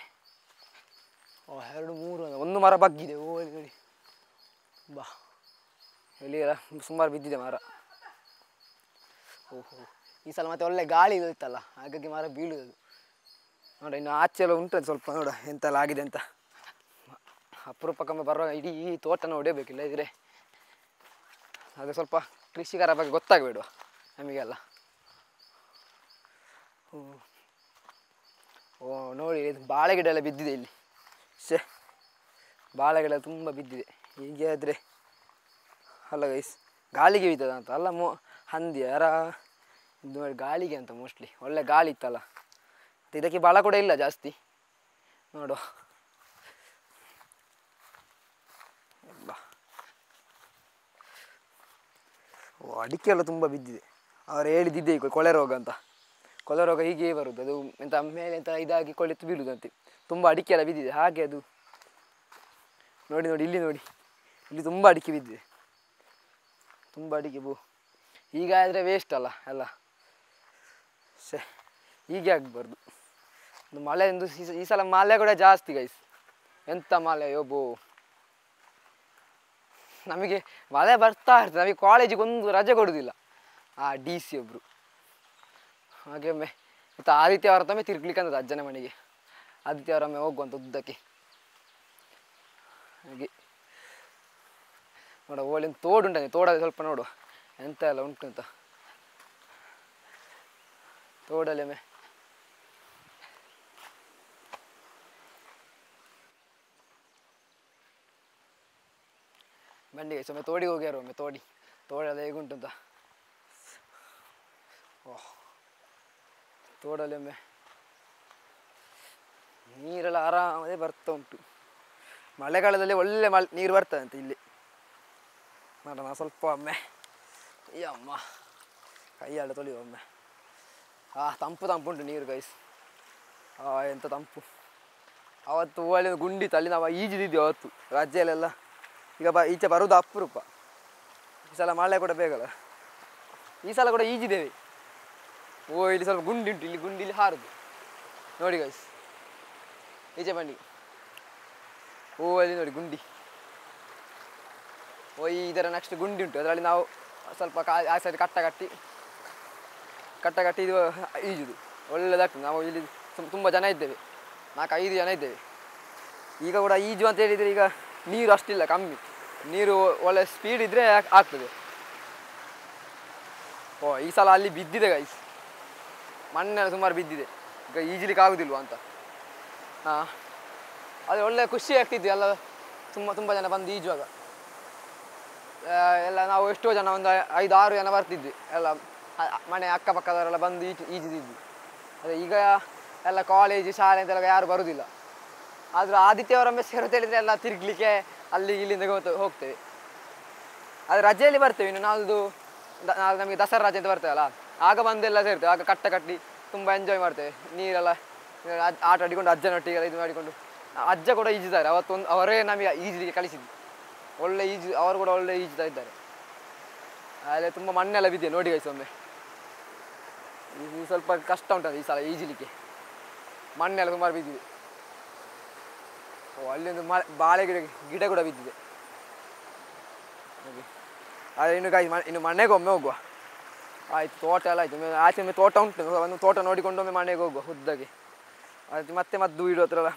2 3 ಒಂದು ಮರ ಬಗ್ಗಿದೆ. ನೋಡಿ ಇಲ್ಲಿ ಸುಮಾರು ಬಿದ್ದಿದೆ ಮರ. ಓಹೋ, ಈ ಸಲ ಮತ್ತೆ ಒಳ್ಳೆ ಗಾಳಿ ಇತ್ತಲ್ಲ, ಹಾಗಾಗಿ ಮರ ಬೀಳುವುದು ನೋಡಿ. ಇನ್ನು ಆಚೆ ಎಲ್ಲ ಉಂಟು ಸ್ವಲ್ಪ ನೋಡ ಎಂತೆಲ್ಲ ಆಗಿದೆ ಅಂತ. ಅಪರೂಪಕ್ಕೊಮ್ಮೆ ಬರುವಾಗ ಇಡೀ ಈ ತೋಟ ಹೊಡೆಯಬೇಕಿಲ್ಲ ಇದ್ರೆ ಅದು ಸ್ವಲ್ಪ ಕೃಷಿಕರ ಬಗ್ಗೆ ಗೊತ್ತಾಗಬೇಡುವ ನಮಗೆಲ್ಲ. ನೋಡಿ, ಇದು ಬಾಳೆ ಗಿಡ ಎಲ್ಲ ಬಿದ್ದಿದೆ ಇಲ್ಲಿ. ಬಾಳೆ ಗಿಡ ತುಂಬ ಬಿದ್ದಿದೆ. ಹೀಗೆ ಆದರೆ ಅಲ್ಲ ಗೈಸ್, ಗಾಳಿಗೆ ಬಿದ್ದದ ಅಂತ ಅಲ್ಲ. ಹಂದಿ ಯಾರ ಇದು ನೋಡಿ, ಗಾಳಿಗೆ ಅಂತ ಮೋಸ್ಟ್ಲಿ. ಒಳ್ಳೆ ಗಾಳಿ ಇತ್ತಲ್ಲ, ಇದಕ್ಕೆ ಬಾಳ ಕೂಡ ಇಲ್ಲ ಜಾಸ್ತಿ. ನೋಡುವ, ಅಡಿಕೆ ಎಲ್ಲ ತುಂಬ ಬಿದ್ದಿದೆ. ಅವರು ಹೇಳಿದ್ದಿದ್ದೆ ಈಗ ಕೊಳೆ ರೋಗ ಅಂತ. ಕೊಳೆ ರೋಗ ಹೀಗೆ ಬರುವುದು, ಅದು ಎಂತ ಮೇಲೆ ಎಂತ ಇದಾಗಿ ಕೊಳೆತು ಬೀಳುವುದಂತೆ. ತುಂಬ ಅಡಿಕೆ ಎಲ್ಲ ಬಿದ್ದಿದೆ ಹಾಗೆ ಅದು. ನೋಡಿ ಇಲ್ಲಿ ನೋಡಿ, ಇಲ್ಲಿ ತುಂಬ ಅಡಿಕೆ ಬಿದ್ದಿದೆ, ತುಂಬ ಅಡಿಕೆ. ಈಗ ಆದರೆ ವೇಸ್ಟ್ ಅಲ್ಲ ಎಲ್ಲ. ಹೀಗೆ ಆಗಬಾರ್ದು. ಒಂದು ಮಳೆ ಒಂದು ಈ ಸಲ ಮಳೆ ಕೂಡ ಜಾಸ್ತಿ ಗೈಸ್. ಎಂಥ ಮಳೆ ಯೋಬೋ. ನಮಗೆ ಮಳೆ ಬರ್ತಾ ಇರ್ತದೆ, ನಮಗೆ ಕಾಲೇಜಿಗೆ ಒಂದು ರಜೆ ಕೊಡೋದಿಲ್ಲ ಆ DC ಒಬ್ಬರು. ಹಾಗೆ ಒಮ್ಮೆ ಮತ್ತು ಆದಿತ್ಯವಾರ ತಮ್ಮೆ ತಿರ್ಗ್ಲಿಕ್ಕೆ ಅಂತದ್ದು ಅಜ್ಜನ ಮನೆಗೆ. ಆದಿತ್ಯವಾರ ಒಮ್ಮೆ ಹೋಗುವಂಥ ಉದ್ದಕ್ಕೆ. ಹಾಗೆ ನೋಡ ಓಳಿನ ತೋಡು ಉಂಟು, ತೋಡಲ್ಲಿ ಸ್ವಲ್ಪ ನೋಡು ಎಂತ ಎಲ್ಲ ಉಂಟು ಅಂತ. ತೋಡಲ್ಲಿ ಒಮ್ಮೆ ಬಂಡಿಗೆ ಒಮ್ಮೆ ತೋಡಿಗೆ ಹೋಗ್ಯಾರ, ಒಮ್ಮೆ ತೋಡೆಲ್ಲ ಹೇಗುಂಟು ಅಂತ. ಓಹ್ ತೋಡಲ್ಲಿ ಒಮ್ಮೆ ನೀರೆಲ್ಲ ಆರಾಮದೇ ಬರ್ತಾ ಉಂಟು. ಮಳೆಗಾಲದಲ್ಲಿ ಒಳ್ಳೆ ನೀರು ಬರ್ತದಂತೆ ಇಲ್ಲಿ. ನೋಡೋಣ ಸ್ವಲ್ಪ ಒಮ್ಮೆ. ಈ ಅಮ್ಮ ಕೈಯೆಲ್ಲ ತೊಳೆಯುವ ಒಮ್ಮೆ. ತಂಪು ಉಂಟು ನೀರು ಗೈಸ್. ಎಂಥ ತಂಪು. ಅವತ್ತು ಒಳ್ಳೆ ಗುಂಡಿತ್ತು, ಅಲ್ಲಿ ನಾವು ಈಜಿದಿದ್ದೀವಿ ಅವತ್ತು ರಜೆಯಲ್ಲೆಲ್ಲ. ಈಗ ಈಚೆ ಬರೋದು ಅಪರೂಪ. ಈ ಸಲ ಮಳೆ ಕೂಡ ಬೇಕಲ್ಲ. ಈ ಸಲ ಕೂಡ ಈಜಿದ್ದೇವೆ. ಇಲ್ಲಿ ಸ್ವಲ್ಪ ಗುಂಡಿ ಉಂಟು, ಇಲ್ಲಿ ಗುಂಡಿಲಿ ಹಾರುದು ನೋಡಿ ಗೈಸ್. ಈಚೆ ಬನ್ನಿ. ಅಲ್ಲಿ ನೋಡಿ ಗುಂಡಿ. ಇದರ ನೆಕ್ಸ್ಟ್ ಗುಂಡಿ ಉಂಟು, ಅದರಲ್ಲಿ ನಾವು ಸ್ವಲ್ಪ ಆ ಸೈಡ್ ಕಟ್ಟ ಕಟ್ಟಿ ಇದು ಈಜುದು ಒಳ್ಳೆದಾಗ್ತದೆ. ನಾವು ಇಲ್ಲಿ ತುಂಬ ಜನ ಇದ್ದೇವೆ, 4-5 ಜನ ಇದ್ದೇವೆ. ಈಗ ಕೂಡ ಈಜು ಅಂತ ಹೇಳಿದರೆ ಈಗ ನೀರು ಅಷ್ಟಿಲ್ಲ, ಕಮ್ಮಿ ನೀರು. ಒಳ್ಳೆ ಸ್ಪೀಡ್ ಇದ್ದರೆ ಆಗ್ತದೆ. ಈ ಸಲ ಅಲ್ಲಿ ಬಿದ್ದಿದೆ ಗೈಸ್, ಮಣ್ಣೆಲ್ಲ ಸುಮಾರು ಬಿದ್ದಿದೆ. ಈಗ ಈಜಲಿಕ್ಕೆ ಆಗೋದಿಲ್ವ ಅಂತ. ಅದು ಒಳ್ಳೆ ಖುಷಿ ಆಗ್ತಿದ್ವಿ ಎಲ್ಲ. ತುಂಬ ಜನ ಬಂದು ಈಜುವಾಗ ಎಲ್ಲ ನಾವು ಎಷ್ಟೋ ಜನ ಒಂದು 5-6 ಜನ ಬರ್ತಿದ್ವಿ ಎಲ್ಲ. ಮನೆ ಅಕ್ಕಪಕ್ಕದವರೆಲ್ಲ ಬಂದು ಈಜಿದಿದ್ವಿ. ಅದೇ ಈಗ ಎಲ್ಲ ಕಾಲೇಜ್ ಶಾಲೆ ಅಂತೆಲ್ಲ ಯಾರು ಬರೋದಿಲ್ಲ. ಆದರೂ ಆದಿತ್ಯವಾರೊಮ್ಮೆ ಸೇರೋದು ಹೇಳಿದರೆ ಎಲ್ಲ ತಿರುಗಲಿಕ್ಕೆ ಅಲ್ಲಿ ಇಲ್ಲಿಂದ ಹೋಗ್ತೇವೆ. ಅದು ರಜೆಯಲ್ಲಿ ಬರ್ತೇವೆ. ಇನ್ನು ನಾಳೆ ನಮಗೆ ದಸರಾ ರಜೆ ಅಂತ ಬರ್ತೇವಲ್ಲ, ಆಗ ಬಂದೆಲ್ಲ ಸೇರ್ತೇವೆ. ಆಗ ಕಟ್ಟಿ ತುಂಬ ಎಂಜಾಯ್ ಮಾಡ್ತೇವೆ. ನೀರೆಲ್ಲ ಆಟ ಆಡಿಕೊಂಡು ಅಜ್ಜನೊಟ್ಟಿಗೆಲ್ಲ ಇದು ಮಾಡಿಕೊಂಡು. ಅಜ್ಜ ಕೂಡ ಈಜಿದ್ದಾರೆ ಅವರೇ ನಮಗೆ ಈಜಲಿಕ್ಕೆ ಕಲಿಸಿದ್ದು. ಒಳ್ಳೆ ಅವರು ಕೂಡ ಒಳ್ಳೆ ಈಜ್ತಾ ಇದ್ದಾರೆ. ಅಲ್ಲೇ ತುಂಬ ಮಣ್ಣೆಲ್ಲ ಬಿದ್ದಿದೆ ನೋಡಿ ಗೈಸ್. ಒಮ್ಮೆ ಇದು ಸ್ವಲ್ಪ ಕಷ್ಟ ಉಂಟದು ಈ ಸಲ ಈಜಲಿಕ್ಕೆ, ಮಣ್ಣೆಲ್ಲ ಸುಮಾರು ಬಿದ್ದಿದೆ. ಅಲ್ಲೊಂದು ಬಾಳೆ ಗಿಡ ಕೂಡ ಬಿದ್ದಿದೆ. ಅದೇ ಇನ್ನು ಮನೆಗೆ ಒಮ್ಮೆ ಹೋಗುವ. ಆಯ್ತು, ತೋಟ ಎಲ್ಲ ಆಯ್ತು. ಆಚೆ ಒಮ್ಮೆ ತೋಟ ಉಂಟು, ಒಂದು ತೋಟ ನೋಡಿಕೊಂಡು ಒಮ್ಮೆ ಮನೆಗೆ ಹೋಗುವ ಉದ್ದಗೆ. ಆಯ್ತು, ಮತ್ತೆ ಮದ್ದು ಇಡೋ ಹತ್ರಲ್ಲ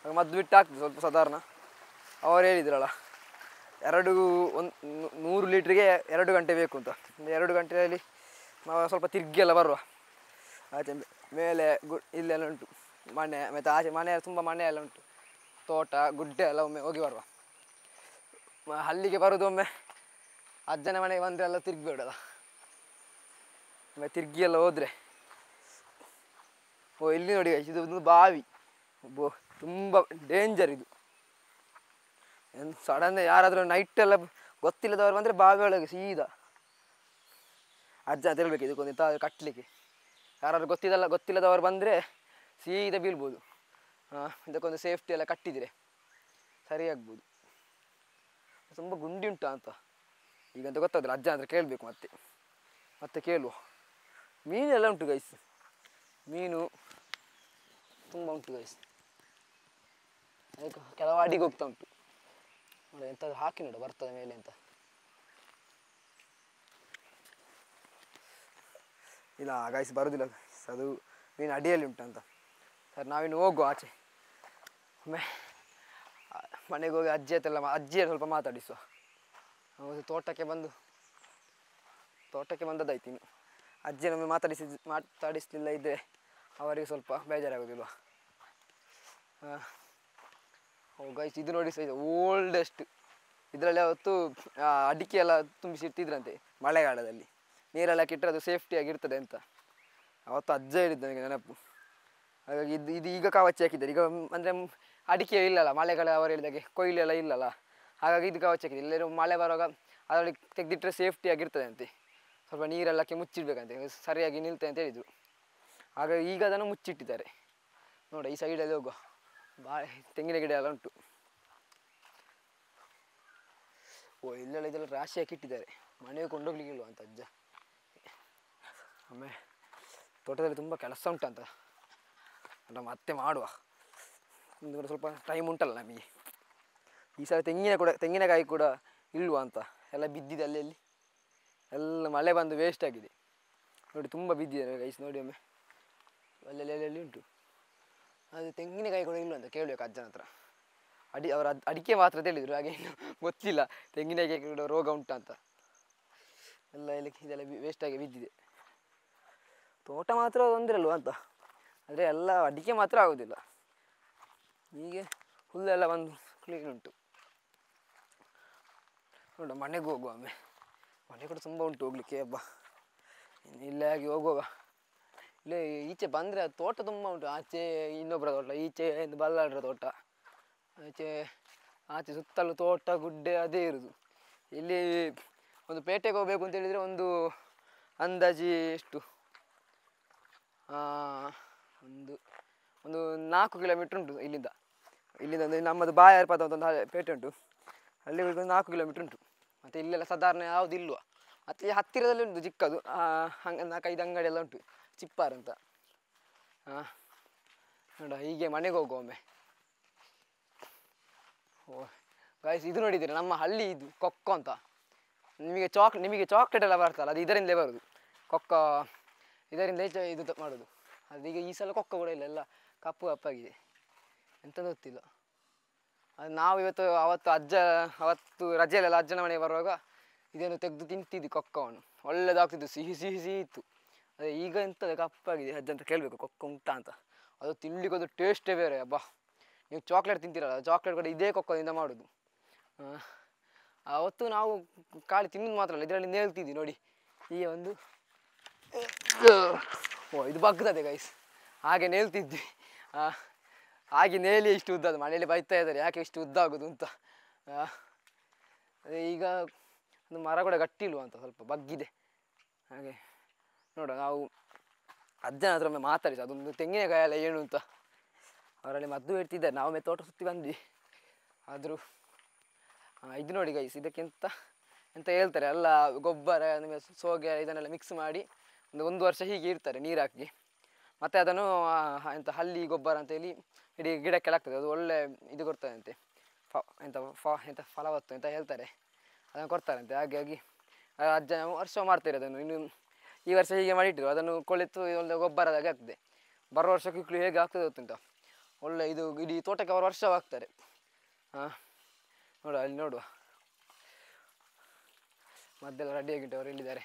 ಮದ್ದು ಬಿಟ್ಟು ಆಗ್ತದೆ ಸ್ವಲ್ಪ ಸಾಧಾರಣ. ಅವರು ಹೇಳಿದ್ರಲ್ಲ 100 ಲೀಟ್ರಿಗೆ 2 ಗಂಟೆ ಬೇಕು ಅಂತ. 2 ಗಂಟೆಯಲ್ಲಿ ನಾವು ಸ್ವಲ್ಪ ತಿರುಗಿ ಎಲ್ಲ ಬರುವ. ಆಚೆ ಮೇಲೆ ಇಲ್ಲೆಲ್ಲ ಉಂಟು ಮನೆ, ಮತ್ತು ಆಚೆ ಮನೆ ತುಂಬ ಮನೆ ಎಲ್ಲ ಉಂಟು, ತೋಟ ಗುಡ್ಡೆ ಎಲ್ಲ ಒಮ್ಮೆ ಹೋಗಿ ಬರುವ. ಅಲ್ಲಿಗೆ ಬರೋದು ಒಮ್ಮೆ ಅಜ್ಜನ ಮನೆಗೆ ಬಂದರೆ ಎಲ್ಲ ತಿರುಗಿಬಿಡೋಲ್ಲ. ಒಮ್ಮೆ ತಿರುಗಿ ಎಲ್ಲ ಹೋದರೆ ಇಲ್ಲಿ ನೋಡಿ ಇದು ಒಂದು ಬಾವಿ. ತುಂಬ ಡೇಂಜರ್ ಇದು. ಸಡನ್ ಯಾರಾದರೂ ನೈಟೆಲ್ಲ ಗೊತ್ತಿಲ್ಲದವ್ರು ಬಂದರೆ ಬಾವಿ ಒಳಗೆ ಸೀದಾ ಅಜ್ಜ ಅಂತ ಹೇಳ್ಬೇಕು ಇದಕ್ಕೊಂದು ಕಟ್ಟಲಿಕ್ಕೆ. ಯಾರಾದ್ರು ಗೊತ್ತಿಲ್ಲದವ್ರು ಬಂದರೆ ಸೀದಾ ಬೀಳ್ಬೋದು. ಇದಕ್ಕೊಂದು ಸೇಫ್ಟಿ ಎಲ್ಲ ಕಟ್ಟಿದರೆ ಸರಿಯಾಗ್ಬೋದು. ತುಂಬ ಗುಂಡಿ ಉಂಟಾ ಅಂತ ಈಗಂತ ಗೊತ್ತಾದ್ರೆ ಅಜ್ಜ ಅಂದರೆ ಕೇಳಬೇಕು. ಮತ್ತೆ ಕೇಳುವ. ಮೀನೆಲ್ಲ ಉಂಟು ಗೈಸ್, ಮೀನು ತುಂಬ ಉಂಟು ಗೈಸ್. ಅದಕ್ಕೆ ಕೆಲವು ಅಡಿಗೆ ಹೋಗ್ತಾ ಉಂಟು. ನೋಡಿ ಎಂಥದ್ದು ಹಾಕಿ ನೋಡು ಬರ್ತದೆ ಮೇಲೆ ಅಂತ. ಇಲ್ಲ ಗೈಸ್ ಬರೋದಿಲ್ಲ, ಅದು ಮೀನು ಅಡಿಯಲ್ಲಿ ಉಂಟಂತ. ಸರ್ ನಾವಿನ್ನು ಹೋಗುವ ಆಚೆ. ಒಮ್ಮೆ ಮನೆಗೆ ಹೋಗಿ ಅಜ್ಜಿಯನ್ನು ಸ್ವಲ್ಪ ಮಾತಾಡಿಸುವ. ತೋಟಕ್ಕೆ ಬಂದದ್ದಾಯ್ತು. ಇನ್ನು ಅಜ್ಜಿಯನ್ನೊಮ್ಮೆ ಮಾತಾಡಿಸಲಿಲ್ಲ ಇದ್ದರೆ ಅವರಿಗೆ ಸ್ವಲ್ಪ ಬೇಜಾರಾಗೋದಿಲ್ವ. ಗೈಸ್ ಇದು ನೋಡಿ ಸೈಜ್ ಓಲ್ಡೆಸ್ಟ್. ಇದರಲ್ಲಿ ಅವತ್ತು ಅಡಿಕೆ ಎಲ್ಲ ತುಂಬಿಸಿಟ್ಟಿದ್ರಂತೆ ಮಳೆಗಾಲದಲ್ಲಿ. ನೀರೆಲ್ಲ ಕಿಟ್ಟರೆ ಅದು ಸೇಫ್ಟಿಯಾಗಿರ್ತದೆ ಅಂತ ಅವತ್ತು ಅಜ್ಜ ಹೇಳಿದ್ದು ನನಗೆ ನೆನಪು. ಹಾಗಾಗಿ ಇದು ಈಗ ಕವಚಿ ಹಾಕಿದ್ದಾರೆ. ಈಗ ಅಂದರೆ ಅಡಿಕೆ ಇಲ್ಲಲ್ಲ, ಮಳೆಗಾಲ ಅವರು ಹೇಳಿದಾಗೆ ಕೊಯ್ಲೆಲ್ಲ ಇಲ್ಲಲ್ಲ, ಹಾಗಾಗಿ ಇದು ಕವಚಿ ಹಾಕಿದೆ. ಎಲ್ಲರೂ ಮಳೆ ಬರುವಾಗ ಅದರಲ್ಲಿ ತೆಗೆದಿಟ್ಟರೆ ಸೇಫ್ಟಿಯಾಗಿರ್ತದೆ ಅಂತೆ. ಸ್ವಲ್ಪ ನೀರೆಲ್ಲಕ್ಕೆ ಮುಚ್ಚಿಡ್ಬೇಕಂತೆ, ಸರಿಯಾಗಿ ನಿಲ್ತದೆ ಅಂತ ಹೇಳಿದರು. ಹಾಗಾಗಿ ಈಗ ಅದನ್ನು ಮುಚ್ಚಿಟ್ಟಿದ್ದಾರೆ. ನೋಡಿ ಈ ಸೈಡಲ್ಲಿ ಹೋಗುವ. ತೆಂಗಿನ ಗಿಡ ಎಲ್ಲ ಉಂಟು. ಇಲ್ಲೆಲ್ಲ ಇದೆಲ್ಲ ರಾಶಿ ಹಾಕಿಟ್ಟಿದ್ದಾರೆ, ಮನೆಗೆ ಕೊಂಡೋಗ್ಲಿಕ್ಕಿಲ್ವ ಅಂತ ಅಜ್ಜ. ಆಮೇಲೆ ತೋಟದಲ್ಲಿ ತುಂಬ ಕೆಲಸ ಉಂಟಂತ ಅಲ್ಲ, ಮತ್ತೆ ಮಾಡುವ. ಒಂದು ಸ್ವಲ್ಪ ಟೈಮ್ ಉಂಟಲ್ಲ ನಮಗೆ. ಈ ಸಲ ತೆಂಗಿನಕಾಯಿ ಕೂಡ ಇಲ್ವಾ ಅಂತ, ಎಲ್ಲ ಬಿದ್ದಿದೆ ಅಲ್ಲಿ ಎಲ್ಲ ಮಳೆ ಬಂದು ವೇಸ್ಟ್ ಆಗಿದೆ ನೋಡಿ, ತುಂಬ ಬಿದ್ದಿದೆ ಗೈಸ್ ನೋಡಿ. ಒಮ್ಮೆ ಅಲ್ಲೆಲ್ಲಿ ಉಂಟು. ಅದು ತೆಂಗಿನಕಾಯಿ ಕೂಡ ಇಲ್ಲ ಅಂತ ಕೇಳಬೇಕು ಅಜ್ಜನ ಹತ್ರ. ಅವರ ಅಡಿಕೆ ಮಾತ್ರ ತಿಳಿದ್ರು, ಹಾಗೆ ಇನ್ನು ಗೊತ್ತಿಲ್ಲ ತೆಂಗಿನಕಾಯಿ ಕೂಡ ರೋಗ ಉಂಟಂತ. ಇದೆಲ್ಲ ವೇಸ್ಟಾಗಿ ಬಿದ್ದಿದೆ. ತೋಟ ಮಾತ್ರ ತೊಂದರೆ ಅಲ್ವ ಅಂತ, ಆದರೆ ಎಲ್ಲ ಅಡಿಕೆ ಮಾತ್ರ ಆಗೋದಿಲ್ಲ. ಹೀಗೆ ಹುಲ್ಲೆಲ್ಲ ಬಂದು ಕ್ಲೀನ್ ಉಂಟು. ನೋಡ ಮನೆಗೆ ಹೋಗುವ ಒಮ್ಮೆ, ಮನೆ ಕೂಡ ತುಂಬ ಉಂಟು ಹೋಗ್ಲಿಕ್ಕೆ. ಹಬ್ಬ ಇಲ್ಲೇ ಆಗಿ ಹೋಗುವಾಗ ಇಲ್ಲೇ ಈಚೆ ಬಂದರೆ ತೋಟ ತುಂಬ ಉಂಟು. ಆಚೆ ಇನ್ನೊಬ್ಬರ ತೋಟ, ಈಚೆ ಬಲ್ಲಾಡ್ರ ತೋಟ, ಆಚೆ ಸುತ್ತಲೂ ತೋಟ ಗುಡ್ಡೆ ಅದೇ ಇರೋದು. ಇಲ್ಲಿ ಒಂದು ಪೇಟೆಗೆ ಹೋಗ್ಬೇಕು ಅಂತ ಹೇಳಿದರೆ ಒಂದು ಅಂದಾಜಿ ಎಷ್ಟು ಒಂದು 4 ಕಿಲೋಮೀಟ್ರ್ ಉಂಟು ಇಲ್ಲಿಂದ. ಒಂದು ನಮ್ಮದು ಬಾಯಾರ್ಪದ ಅಂತ ಒಂದು ಪೇಟೆ ಉಂಟು, ಅಲ್ಲಿ ಒಂದು 4 ಕಿಲೋಮೀಟ್ರ್ ಉಂಟು. ಮತ್ತು ಇಲ್ಲೆಲ್ಲ ಸಾಧಾರಣ ಯಾವುದು ಇಲ್ವ. ಮತ್ತು ಹತ್ತಿರದಲ್ಲಿ ಉಂಟು ಚಿಕ್ಕದು, 4-5 ಅಂಗಡಿ ಎಲ್ಲ ಉಂಟು, ಚಿಪ್ಪಾರ್ ಅಂತ. ನೋಡ ಹೀಗೆ ಮನೆಗೆ ಹೋಗುವ ಒಮ್ಮೆ. ಗೈಸ್ ಇದು ನೋಡಿದ್ದೀರಿ ನಮ್ಮ ಹಳ್ಳಿ, ಇದು ಕೊಕ್ಕೋ ಅಂತ. ನಿಮಗೆ ಚಾಕ್ಲೇಟ್ ಎಲ್ಲ ಬರ್ತಲ್ಲ, ಅದು ಇದರಿಂದಲೇ ಬರೋದು. ಕೊಕ್ಕ ಇದರಿಂದ ಇದು ಮಾಡೋದು. ಅದೀಗ ಈ ಸಲ ಕೊಕ್ಕ ಕೂಡ ಇಲ್ಲ, ಎಲ್ಲ ಕಪ್ಪು ಕಪ್ಪಾಗಿದೆ, ಎಂತಂದು ಗೊತ್ತಿಲ್ಲ. ಅದು ನಾವು ಅವತ್ತು ರಜೆಯಲ್ಲೆಲ್ಲ ಅಜ್ಜನ ಮನೆಗೆ ಬರುವಾಗ ಇದನ್ನು ತೆಗೆದು ತಿಂತಿದ್ವಿ ಕೊಕ್ಕವನ್ನು. ಒಳ್ಳೆದಾಗ್ತಿದ್ದು, ಸಿಹಿ ಇತ್ತು. ಅದೇ ಈಗ ಎಂಥದ್ದು ಕಪ್ಪಾಗಿದೆ ಅಜ್ಜ ಅಂತ ಕೇಳಬೇಕು, ಕೊಕ್ಕ ಉಂಟಾ ಅಂತ. ಅದು ತಿನ್ನಲಿಕ್ಕೊಂದು ಟೇಸ್ಟೇ ಬೇರೆ. ಹಬ್ಬ ನೀವು ಚಾಕ್ಲೇಟ್ ತಿಂತೀರಲ್ಲ, ಚಾಕ್ಲೇಟ್ ಕೂಡ ಇದೇ ಕೊಕ್ಕದಿಂದ ಮಾಡೋದು. ಅವತ್ತು ನಾವು ಖಾಲಿ ತಿನ್ನೋದು ಮಾತ್ರ ಅಲ್ಲ, ಇದರಲ್ಲಿ ನೇಲ್ತಿದ್ವಿ ನೋಡಿ. ಈಗ ಒಂದು ಇದು ಬಗ್ತದೆ ಗೈಸ್, ಹಾಗೆ ನೇಲ್ತಿದ್ವಿ. ಹಾಗೆ ನೇಲಿ ಇಷ್ಟು ಉದ್ದದು, ಮನೆಯಲ್ಲಿ ಬೈತಾ ಇದ್ದಾರೆ ಯಾಕೆ ಇಷ್ಟು ಉದ್ದ ಆಗೋದು ಅಂತ. ಅದೇ ಈಗ ಒಂದು ಮರ ಕೂಡ ಗಟ್ಟಿಲ್ವ ಅಂತ, ಸ್ವಲ್ಪ ಬಗ್ಗಿದೆ. ಹಾಗೆ ನೋಡ, ನಾವು ಅಜ್ಜನ ಹತ್ರ ಒಮ್ಮೆ ಮಾತಾಡಿಸಿ ಅದೊಂದು ತೆಂಗಿನಕಾಯಿ ಎಲ್ಲ ಏನು ಅಂತ. ಅವರಲ್ಲಿ ಮದ್ದು ಇಡ್ತಿದ್ದಾರೆ, ನಾವೊಮ್ಮೆ ತೋಟ ಸುತ್ತಿ ಬಂದ್ವಿ. ಆದರೂ ಇದು ನೋಡಿ ಗೈಸ್, ಇದಕ್ಕೆಂತ ಹೇಳ್ತಾರೆ ಎಲ್ಲ ಗೊಬ್ಬರ ನಿಮಗೆ ಸೋಗೆ ಇದನ್ನೆಲ್ಲ ಮಿಕ್ಸ್ ಮಾಡಿ ಒಂದು ವರ್ಷ ಹೀಗೆ ಇಡ್ತಾರೆ ನೀರು ಹಾಕಿ. ಮತ್ತು ಅದನ್ನು ಹಲ್ಲಿ ಗೊಬ್ಬರ ಅಂತೇಳಿ ಇಡೀ ಗಿಡಕ್ಕೆಲ್ಲ ಆಗ್ತದೆ. ಅದು ಒಳ್ಳೆ ಇದು ಕೊಡ್ತದಂತೆ, ಎಂತ ಫಲವತ್ತು ಅಂತ ಹೇಳ್ತಾರೆ, ಅದನ್ನು ಕೊಡ್ತಾರಂತೆ. ಹಾಗಾಗಿ ಅಜ್ಜ ವರ್ಷ ಮಾಡ್ತಾರೆ ಅದನ್ನು. ಇನ್ನು ಈ ವರ್ಷ ಹೀಗೆ ಮಾಡಿಟ್ಟರು, ಅದನ್ನು ಕೊಳೆತು ಒಳ್ಳೆ ಗೊಬ್ಬರದಾಗೆ ಆಗ್ತದೆ. ಬರೋ ವರ್ಷಕ್ಕೆ ಹೇಗೆ ಆಗ್ತದೆ ಗೊತ್ತುಂಟ, ಒಳ್ಳೆ ಇದು ಇಡೀ ತೋಟಕ್ಕೆ ಅವರು ವರ್ಷವಾಗ್ತಾರೆ. ನೋಡುವ ಅಲ್ಲಿ ನೋಡುವ, ಮದ್ದೆಲ್ಲ ರೆಡಿಯಾಗಿಟ್ಟು ಅವರು ಇಲ್ಲಿದ್ದಾರೆ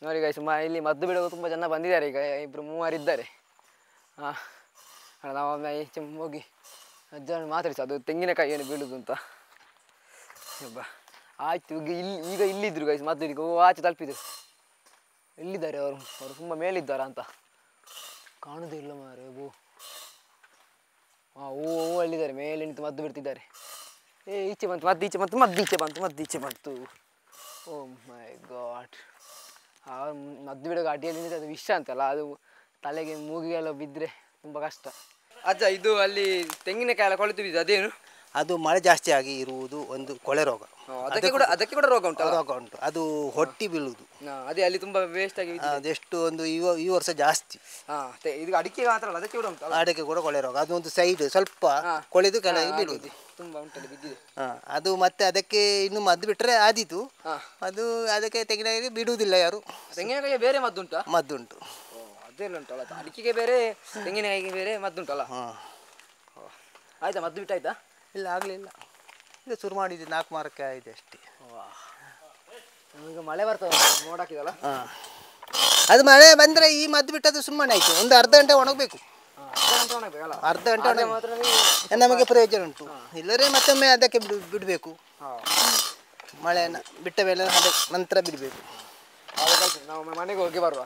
ನೋಡಿ ಗೈಸ್. ಇಲ್ಲಿ ಮದ್ದು ಬಿಡೋದು ತುಂಬ ಜನ ಬಂದಿದ್ದಾರೆ, ಈಗ 2-3 ಇದ್ದಾರೆ. ನಾವೊಮ್ಮೆ ಈಚೆ ಹೋಗಿ ಅಜ್ಜನ ಮಾತಾಡಿಸಿ ಅದು ತೆಂಗಿನಕಾಯಿ ಏನು ಬೀಳುದು ಅಂತ. ಆಯ್ತು, ಈಗ ಇಲ್ಲಿದ್ರು ಗೈಸ್, ಮದ್ದು ಈಗ ಆಚೆ ತಲುಪಿದ್ರು. ಎಲ್ಲಿದ್ದಾರೆ ಅವರು ತುಂಬ ಮೇಲಿದ್ದಾರಾ ಅಂತ ಕಾಣುವುದಿಲ್ಲ ಮಾರೆ. ಅಲ್ಲಿದ್ದಾರೆ, ಮೇಲೆ ನಿಂತು ಮದ್ದು ಬಿಡ್ತಿದ್ದಾರೆ. ಈಚೆ ಬಂತು ಮದ್ದು ಈಚೆ ಬಂತು. ಓ ಮೈ ಗಾಡ್, ಮದ್ದು ಬಿಡೋ ಗಾಡಿಯಲ್ಲಿ ನಿಂತು ಅದು ವಿಷ ಅಂತಲ್ಲ, ಅದು ತಲೆಗೆ ಮೂಗಿಗೆಲ್ಲ ಬಿದ್ದರೆ ತುಂಬ ಕಷ್ಟ. ಅಜ್ಜ ಇದು ಅಲ್ಲಿ ತೆಂಗಿನಕಾಯಿ ಎಲ್ಲ ಕೊಳೆತು ಬಿದ್ದು ಅದೇನು? ಅದು ಮಳೆ ಜಾಸ್ತಿ ಆಗಿ ಇರುವುದು ಒಂದು ಕೊಳೆ ರೋಗ. ಅದಕ್ಕೆ ಕೂಡ ರೋಗ ಉಂಟು, ಅದು ಹೊಟ್ಟಿ ಬೀಳುವುದು. ಅದೇ ಅಲ್ಲಿ ತುಂಬ ವೇಸ್ಟ್ ಆಗಿ ಅದೆಷ್ಟು ಒಂದು ಈ ವರ್ಷ ಜಾಸ್ತಿ. ಇದು ಅಡಿಕೆ ಮಾತ್ರ ಅಲ್ಲ, ಅದಕ್ಕೆ ಕೂಡ ಉಂಟು. ಅಡಿಕೆ ಕೂಡ ಕೊಳೆ ರೋಗ, ಅದು ಒಂದು ಸೈಡ್ ಸ್ವಲ್ಪ ಕೊಳೆದು ಕೆಳಗೆ ಬೀಳುವುದು ತುಂಬ ಉಂಟಲ್ಲಿ ಬಿದ್ದಿದೆ. ಅದು ಮತ್ತೆ ಅದಕ್ಕೆ ಇನ್ನು ಮದ್ದು ಬಿಟ್ಟರೆ ಆದೀತು. ಅದು ಅದಕ್ಕೆ ತೆಂಗಿನಕಾಯಿಗೆ ಬಿಡುವುದಿಲ್ಲ ಯಾರು. ತೆಂಗಿನಕಾಯಿ ಬೇರೆ ಮದ್ದುಂಟಾ? ಮದ್ದುಂಟು, ಅದೆಲ್ಲ ಉಂಟಲ್ಲ, ಅಡಿಕೆಗೆ ಬೇರೆ ತೆಂಗಿನಕಾಯಿಗೆ ಬೇರೆ ಮದ್ದುಂಟಲ್ಲ. ಆಯ್ತಾ, ಮದ್ದು ಬಿಟ್ಟಾಯ್ತಾ? ಇಲ್ಲ, ಆಗಲಿಲ್ಲ, ಈಗ ಶುರು ಮಾಡಿದ್ದು 4 ಮಾರಕ್ಕೆ ಆಗಿದೆ ಅಷ್ಟೇ. ಈಗ ಮಳೆ ಬರ್ತದೆ ನೋಡಾಕಿದಲ್ಲ. ಅದು ಮಳೆ ಬಂದರೆ ಈ ಮದ್ದು ಬಿಟ್ಟದ್ದು ಸುಮ್ಮನೆ ಆಯಿತು. ಒಂದು ಅರ್ಧ ಗಂಟೆ ಒಣಗಬೇಕು, ಅರ್ಧ ಗಂಟೆ ನಮಗೆ ಪ್ರಯೋಜನ ಉಂಟು. ಇಲ್ಲರೇ ಮತ್ತೊಮ್ಮೆ ಅದಕ್ಕೆ ಬಿಡಬೇಕು. ಮಳೆ ಬಿಟ್ಟ ಮೇಲೆ ನಂತರ ಬಿಡಬೇಕು. ನಾವು ಮನೆಗೆ ಹೋಗಿ ಬರುವ.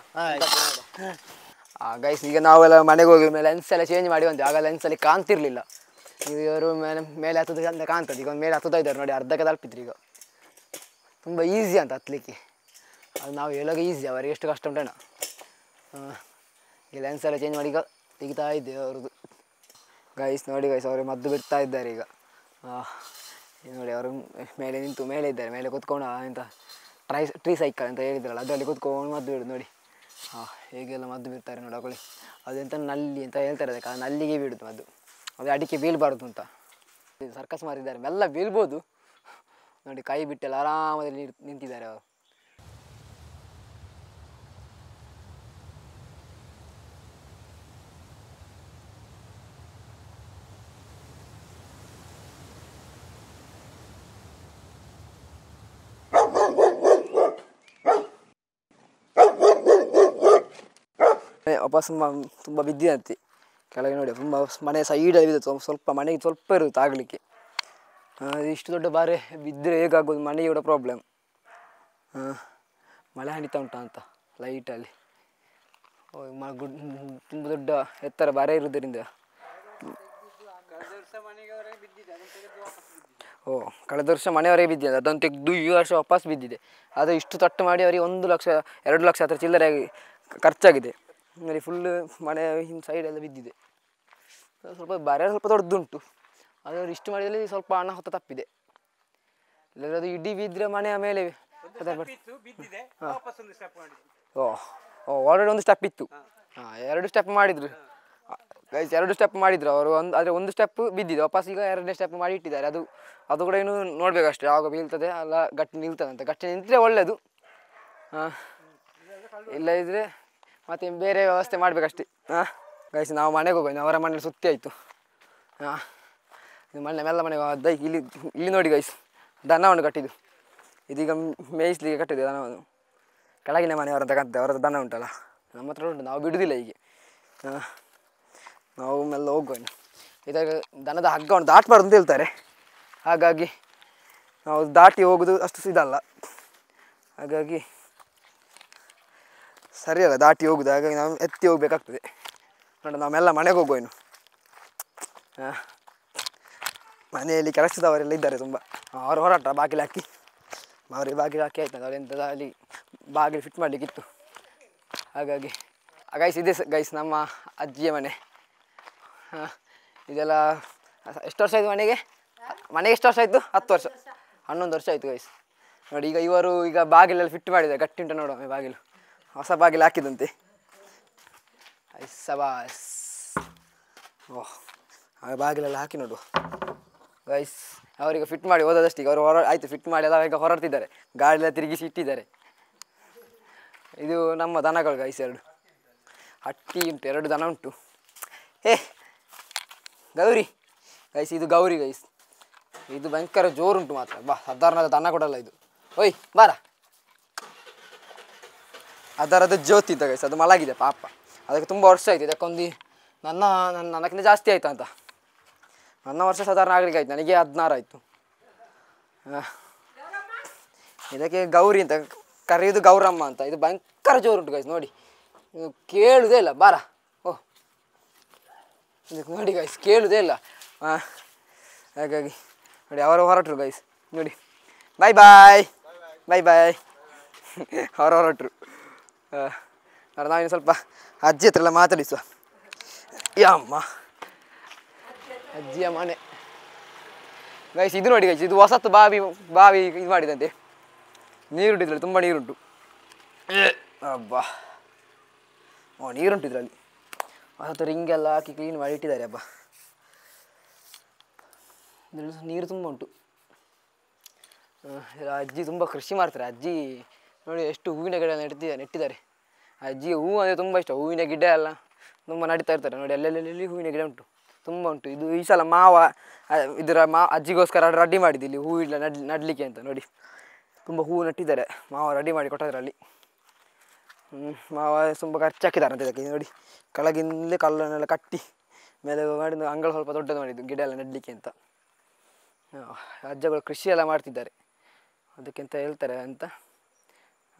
ಗೈಸ್, ಈಗ ನಾವೆಲ್ಲ ಮನೆಗೆ ಹೋಗಿ ಮೇಲೆ ಲೆನ್ಸ್ ಎಲ್ಲ ಚೇಂಜ್ ಮಾಡಿ ಬಂದ್ವಿ. ಆಗ ಲೆನ್ಸಲ್ಲಿ ಕಾಣ್ತಿರ್ಲಿಲ್ಲ. ಇವರು ಮೇಲೆ ಹತ್ತದ ಅಂತ ಕಾಣ್ತದೆ. ಈಗ ಒಂದು ಮೇಲೆ ಹತ್ತುತ್ತಾ ಇದ್ದಾರೆ ನೋಡಿ, ಅರ್ಧಕ್ಕೆ ತಲುಪಿದ್ರು. ಈಗ ತುಂಬ ಈಸಿ ಅಂತ ಹತ್ತಲಿಕ್ಕೆ, ಅದು ನಾವು ಹೇಳೋಕೆ ಈಸಿ, ಅವರಿಗೆ ಎಷ್ಟು ಕಷ್ಟ ಉಂಟಣ್ಣ. ಈಗ ಲೆನ್ಸ್ ಎಲ್ಲ ಚೇಂಜ್ ಮಾಡಿ ಈಗ ತೆಗಿತಾ ಇದ್ದೇವೆ ಅವ್ರದ್ದು. ಗೈಸ್ ನೋಡಿ ಗೈಸ್, ಅವರು ಮದ್ದು ಬಿಡ್ತಾ ಇದ್ದಾರೆ ಈಗ. ನೋಡಿ ಅವರು ಮೇಲೆ ನಿಂತು ಮೇಲೆ ಇದ್ದಾರೆ, ಮೇಲೆ ಕೂತ್ಕೊಂಡು ಎಂತ ಟ್ರೀ ಸೈಕಲ್ ಅಂತ ಹೇಳಿದ್ರಲ್ಲ ಅದರಲ್ಲಿ ಕೂತ್ಕೊಂಡು ಮದ್ದು ಬಿಡೋದು ನೋಡಿ. ಹೇಗೆಲ್ಲ ಮದ್ದು ಬಿಡ್ತಾರೆ ನೋಡಿ ಅಕೊಳ್ಳಿ. ಅದೆಂತ ನಲ್ಲಿ ಅಂತ ಹೇಳ್ತಾರೆ, ಅದಕ್ಕೆ ಆ ನಲ್ಲಿಗೆ ಬೀಳುದು ಮದ್ದು. ಅದು ಅಡಿಕೆ ಬೀಳಬಾರ್ದು ಅಂತ. ಇದು ಸರ್ಕಸ್ ಮಾಡಿದ್ದಾರೆ, ಮೆಲ್ಲ ಬೀಳ್ಬೋದು ನೋಡಿ. ಕೈ ಬಿಟ್ಟೆಲ್ಲ ಆರಾಮದಲ್ಲಿ ನಿಂತಿದ್ದಾರೆ ಅವರು. ವಾಪಸ್ ತುಂಬ ಬಿದ್ದಿದಂತೆ ಕೆಳಗೆ ನೋಡಿ. ತುಂಬ ಮನೆ ಸೈಡಲ್ಲಿ ಬಿದ್ದು, ಸ್ವಲ್ಪ ಮನೆಗೆ ಸ್ವಲ್ಪ ಇರುತ್ತೆ ಆಗಲಿಕ್ಕೆ. ಇಷ್ಟು ದೊಡ್ಡ ಬಾರೆ ಬಿದ್ದರೆ ಹೇಗಾಗೋದು, ಮನೆಗೆ ಕೂಡ ಪ್ರಾಬ್ಲಮ್. ಮಳೆ ಹನಿತಾ ಉಂಟಾ ಅಂತ ಲೈಟಲ್ಲಿ. ತುಂಬ ದೊಡ್ಡ ಎತ್ತರ ಬಾರೆ ಇರೋದರಿಂದ. ಕಳೆದ ವರ್ಷ ಮನೆಯವರೆಗೆ ಬಿದ್ದಿದೆ, ಅದನ್ನು ತೆಗೆದು ಈ ವರ್ಷ ವಾಪಸ್ ಬಿದ್ದಿದೆ. ಅದು ಇಷ್ಟು ತಟ್ಟು ಮಾಡಿ ಅವರಿಗೆ 1 ಲಕ್ಷ 2 ಲಕ್ಷ ಹತ್ರ ಚಿಲ್ಲರೆಯಾಗಿ ಖರ್ಚಾಗಿದೆ. ಅಲ್ಲಿ ಫುಲ್ಲು ಮನೆ ಹಿಂದೆ ಸೈಡೆಲ್ಲ ಬಿದ್ದಿದೆ. ಸ್ವಲ್ಪ ಬಾರೆ ಸ್ವಲ್ಪ ದೊಡ್ಡದುಂಟು, ಅದು ಇಷ್ಟು ಮಾಡಿದಲ್ಲಿ ಸ್ವಲ್ಪ ಅನಾಹುತ ತಪ್ಪಿದೆ. ಇಲ್ಲಾಂದ್ರೆ ಅದು ಇಡೀ ಬಿದ್ದರೆ ಮನೆಯ ಮೇಲೆ ಆಲ್ರೆಡಿ 1 ಸ್ಟೆಪ್ ಇತ್ತು. 2 ಸ್ಟೆಪ್ ಮಾಡಿದ್ರು ಗೈಸ್, 2 ಸ್ಟೆಪ್ ಮಾಡಿದ್ರು ಅವರು. ಆದರೆ 1 ಸ್ಟೆಪ್ ಬಿದ್ದಿದೆ, ವಾಪಸ್ ಈಗ 2ನೇ ಸ್ಟೆಪ್ ಮಾಡಿ ಇಟ್ಟಿದ್ದಾರೆ. ಅದು ಕೂಡ ಏನು ನೋಡಬೇಕಷ್ಟೇ, ಆಗ ಬೀಳ್ತದೆ ಅಲ್ಲ ಗಟ್ಟಿ ನಿಲ್ತದೆ ಅಂತ. ಗಟ್ಟಿ ನಿಂತರೆ ಒಳ್ಳೆಯದು, ಇಲ್ಲ ಇದ್ದರೆ ಮತ್ತೆ ಬೇರೆ ವ್ಯವಸ್ಥೆ ಮಾಡಬೇಕಷ್ಟೇ. ಗೈಸ್ ನಾವು ಮನೆಗೆ ಹೋಗೋದು, ಅವರ ಮನೇಲಿ ಸುತ್ತಿ ಆಯಿತು. ಮನೆ ಮೆಲ್ಲ ಮನೆಗೆ ಇಲ್ಲಿ ನೋಡಿ ಗೈಸ್, ದನವನ್ನು ಕಟ್ಟಿದ್ದು. ಇದೀಗ ಮೇಯಿಸ್ಲಿಕ್ಕೆ ಕಟ್ಟಿದೆ ದನವನ್ನು. ಕೆಳಗಿನ ಮನೆಯವರಂತ ಕಾಣ್ತದೆ, ಅವರದ್ದು ದನ ಉಂಟಲ್ಲ, ನಮ್ಮ ಹತ್ರ ಉಂಟು, ನಾವು ಬಿಡುವುದಿಲ್ಲ ಹೀಗೆ. ನಾವು ಮೆಲ್ಲ ಹೋಗುವ. ಇದಾಗ ದನದ ಹಗ್ಗವನ್ನು ದಾಟಬಾರ್ದು ಅಂತ ಹೇಳ್ತಾರೆ, ಹಾಗಾಗಿ ನಾವು ದಾಟಿ ಹೋಗೋದು ಅಷ್ಟು ಇದಲ್ಲ, ಹಾಗಾಗಿ ಸರಿಯಲ್ಲ ದಾಟಿ ಹೋಗುದು. ಹಾಗಾಗಿ ನಾವು ಎತ್ತಿ ಹೋಗ್ಬೇಕಾಗ್ತದೆ ನೋಡಿ. ನಾವೆಲ್ಲ ಮನೆಗೆ ಹೋಗುವ ಇನ್ನು. ಮನೆಯಲ್ಲಿ ಕೆಲಸದವರೆಲ್ಲ ಇದ್ದಾರೆ ತುಂಬ, ಅವರು ಹೊರಟ ಬಾಗಿಲು ಹಾಕಿ. ಅವ್ರಿಗೆ ಬಾಗಿಲು ಹಾಕಿ ಆಯ್ತದೆ, ಅವರೆಂಥದ್ದು ಅಲ್ಲಿ ಬಾಗಿಲು ಫಿಟ್ ಮಾಡಲಿಕ್ಕಿತ್ತು. ಹಾಗಾಗಿ ಗೈಸ್ ಇದೆ ಗೈಸ್ ನಮ್ಮ ಅಜ್ಜಿಯ ಮನೆ. ಇದೆಲ್ಲ ಎಷ್ಟು ವರ್ಷ ಆಯಿತು ಮನೆಗೆ ಎಷ್ಟು ವರ್ಷ ಆಯಿತು? 10 ವರ್ಷ 11 ವರ್ಷ ಆಯಿತು ಗೈಸ್ ನೋಡಿ. ಇವರು ಬಾಗಿಲೆಲ್ಲ ಫಿಟ್ ಮಾಡಿದ್ದಾರೆ, ಗಟ್ಟಿ ಉಂಟು ನೋಡುವ ಬಾಗಿಲು. ಹೊಸ ಬಾಗಿಲು ಹಾಕಿದಂತೆ. ಸಬಾಸ್. ಬಾಗಿಲೆಲ್ಲ ಹಾಕಿ ನೋಡುವ ಗೈಸ್. ಅವರಿಗೆ ಫಿಟ್ ಮಾಡಿ ಹೋದದಷ್ಟು ಈಗ ಅವರು ಆಯಿತು ಫಿಟ್ ಮಾಡಿ ಎಲ್ಲ ಈಗ ಹೊರಡ್ತಿದ್ದಾರೆ, ಗಾಡಿಯೆಲ್ಲ ತಿರುಗಿಸಿ ಇಟ್ಟಿದ್ದಾರೆ. ಇದು ನಮ್ಮ ದನಗಳು ಗೈಸ್, 2 ಹಟ್ಟಿ ಉಂಟು, 2 ದನ ಉಂಟು. ಗೌರಿ ಗೈಸ್, ಇದು ಗೌರಿ ಗೈಸ್. ಇದು ಭಯಂಕರ ಜೋರುಂಟು ಮಾತ್ರ, ಸಾಧಾರಣದ ದನ ಕೊಡಲ್ಲ ಇದು. ಓಯ್ ಬಾರ. ಅದರದ್ದು ಜ್ಯೋತಿ ಇದ್ದ ಗೈಸ್, ಅದು ಮಲಗಿದೆ ಪಾಪ. ಅದಕ್ಕೆ ತುಂಬ ವರ್ಷ ಆಯಿತು. ಇದಕ್ಕೊಂದು ನನಗಿಂತ ಜಾಸ್ತಿ ಆಯಿತು ಅಂತ. ನನ್ನ ವರ್ಷ ಸಾಧಾರಣ ಆಗಲಿಕ್ಕೆ ಆಯ್ತು, ನನಗೆ 16 ಆಯಿತು. ಇದಕ್ಕೆ ಗೌರಿ ಅಂತ ಕರೆಯೋದು, ಗೌರಮ್ಮ ಅಂತ. ಇದು ಭಯಂಕರ ಜೋರುಂಟು ಗೈಸ್ ನೋಡಿ, ಇದು ಕೇಳುವುದೇ ಇಲ್ಲ. ಬಾರ. ಇದಕ್ಕೆ ನೋಡಿ ಗೈಸ್, ಕೇಳುವುದೇ ಇಲ್ಲ. ಹಾಗಾಗಿ ನೋಡಿ ಅವರು ಹೊರಟರು ಗೈಸ್ ನೋಡಿ. ಬಾಯ್ ಬಾಯ್ ಬಾಯ್ ಬಾಯ್. ಅವರು ಹೊರಟರು. ನಾವಿನ್ನು ಸ್ವಲ್ಪ ಅಜ್ಜಿ ಹತ್ರ ಎಲ್ಲ ಮಾತಾಡಿಸುವ. ಯಮ್ಮ ಅಜ್ಜಿಯ ಮನೆ ಗೈಸ್. ಇದು ನೋಡಿ ಗೈಸ್, ಇದು ಹೊಸತ್ತು ಬಾವಿ ಇದು ಮಾಡಿದಂತೆ. ನೀರುಂಟು ಇದರಲ್ಲಿ, ತುಂಬ ನೀರುಂಟು. ಅಬ್ಬಾ ನೀರುಂಟು ಇದರಲ್ಲಿ. ಹೊಸತ್ತು ರಿಂಗೆಲ್ಲ ಹಾಕಿ ಕ್ಲೀನ್ ಮಾಡಿ ಇಟ್ಟಿದ್ದಾರೆ. ಹಬ್ಬ ನೀರು ತುಂಬ ಉಂಟು. ಅಜ್ಜಿ ತುಂಬ ಕೃಷಿ ಮಾಡ್ತಾರೆ. ಅಜ್ಜಿ ನೋಡಿ ಎಷ್ಟು ಹೂವಿನ ಗಿಡ ನೆಟ್ಟಿದ್ದಾರೆ. ಅಜ್ಜಿಗೆ ಹೂವು ಅಂದರೆ ತುಂಬ ಇಷ್ಟ. ಹೂವಿನ ಗಿಡ ಎಲ್ಲ ತುಂಬ ನಡೀತಾ ಇರ್ತಾರೆ ನೋಡಿ. ಅಲ್ಲೆಲ್ಲಿ ಹೂವಿನ ಗಿಡ ಉಂಟು, ತುಂಬ ಉಂಟು. ಇದು ಈ ಸಲ ಅಜ್ಜಿಗೋಸ್ಕರ ರೆಡಿ ಮಾಡಿದ್ದು ಇಲ್ಲಿ ಹೂವಿಲ್ಲ ನಡಲಿಕ್ಕೆ ಅಂತ ನೋಡಿ. ತುಂಬ ಹೂವು ನಟ್ಟಿದ್ದಾರೆ, ಮಾವ ರೆಡಿ ಮಾಡಿ ಕೊಟ್ಟದ್ರಲ್ಲಿ. ಮಾವ ತುಂಬ ಖರ್ಚಾಕಿದ್ದಾರೆ ಅಂತ ಇದಕ್ಕೆ ನೋಡಿ. ಕೆಳಗಿಂದಲೇ ಕಲ್ಲನ್ನೆಲ್ಲ ಕಟ್ಟಿ ಮೇಲೆ ಮಾಡಿದ್ದು, ಅಂಗಳ ಸ್ವಲ್ಪ ದೊಡ್ಡದು ಮಾಡಿದ್ದು ಗಿಡ ಎಲ್ಲ ನೆಡಲಿಕ್ಕೆ ಅಂತ. ಅಜ್ಜಗಳು ಕೃಷಿ ಎಲ್ಲ ಮಾಡ್ತಿದ್ದಾರೆ, ಅದಕ್ಕೆಂತ ಹೇಳ್ತಾರೆ ಅಂತ.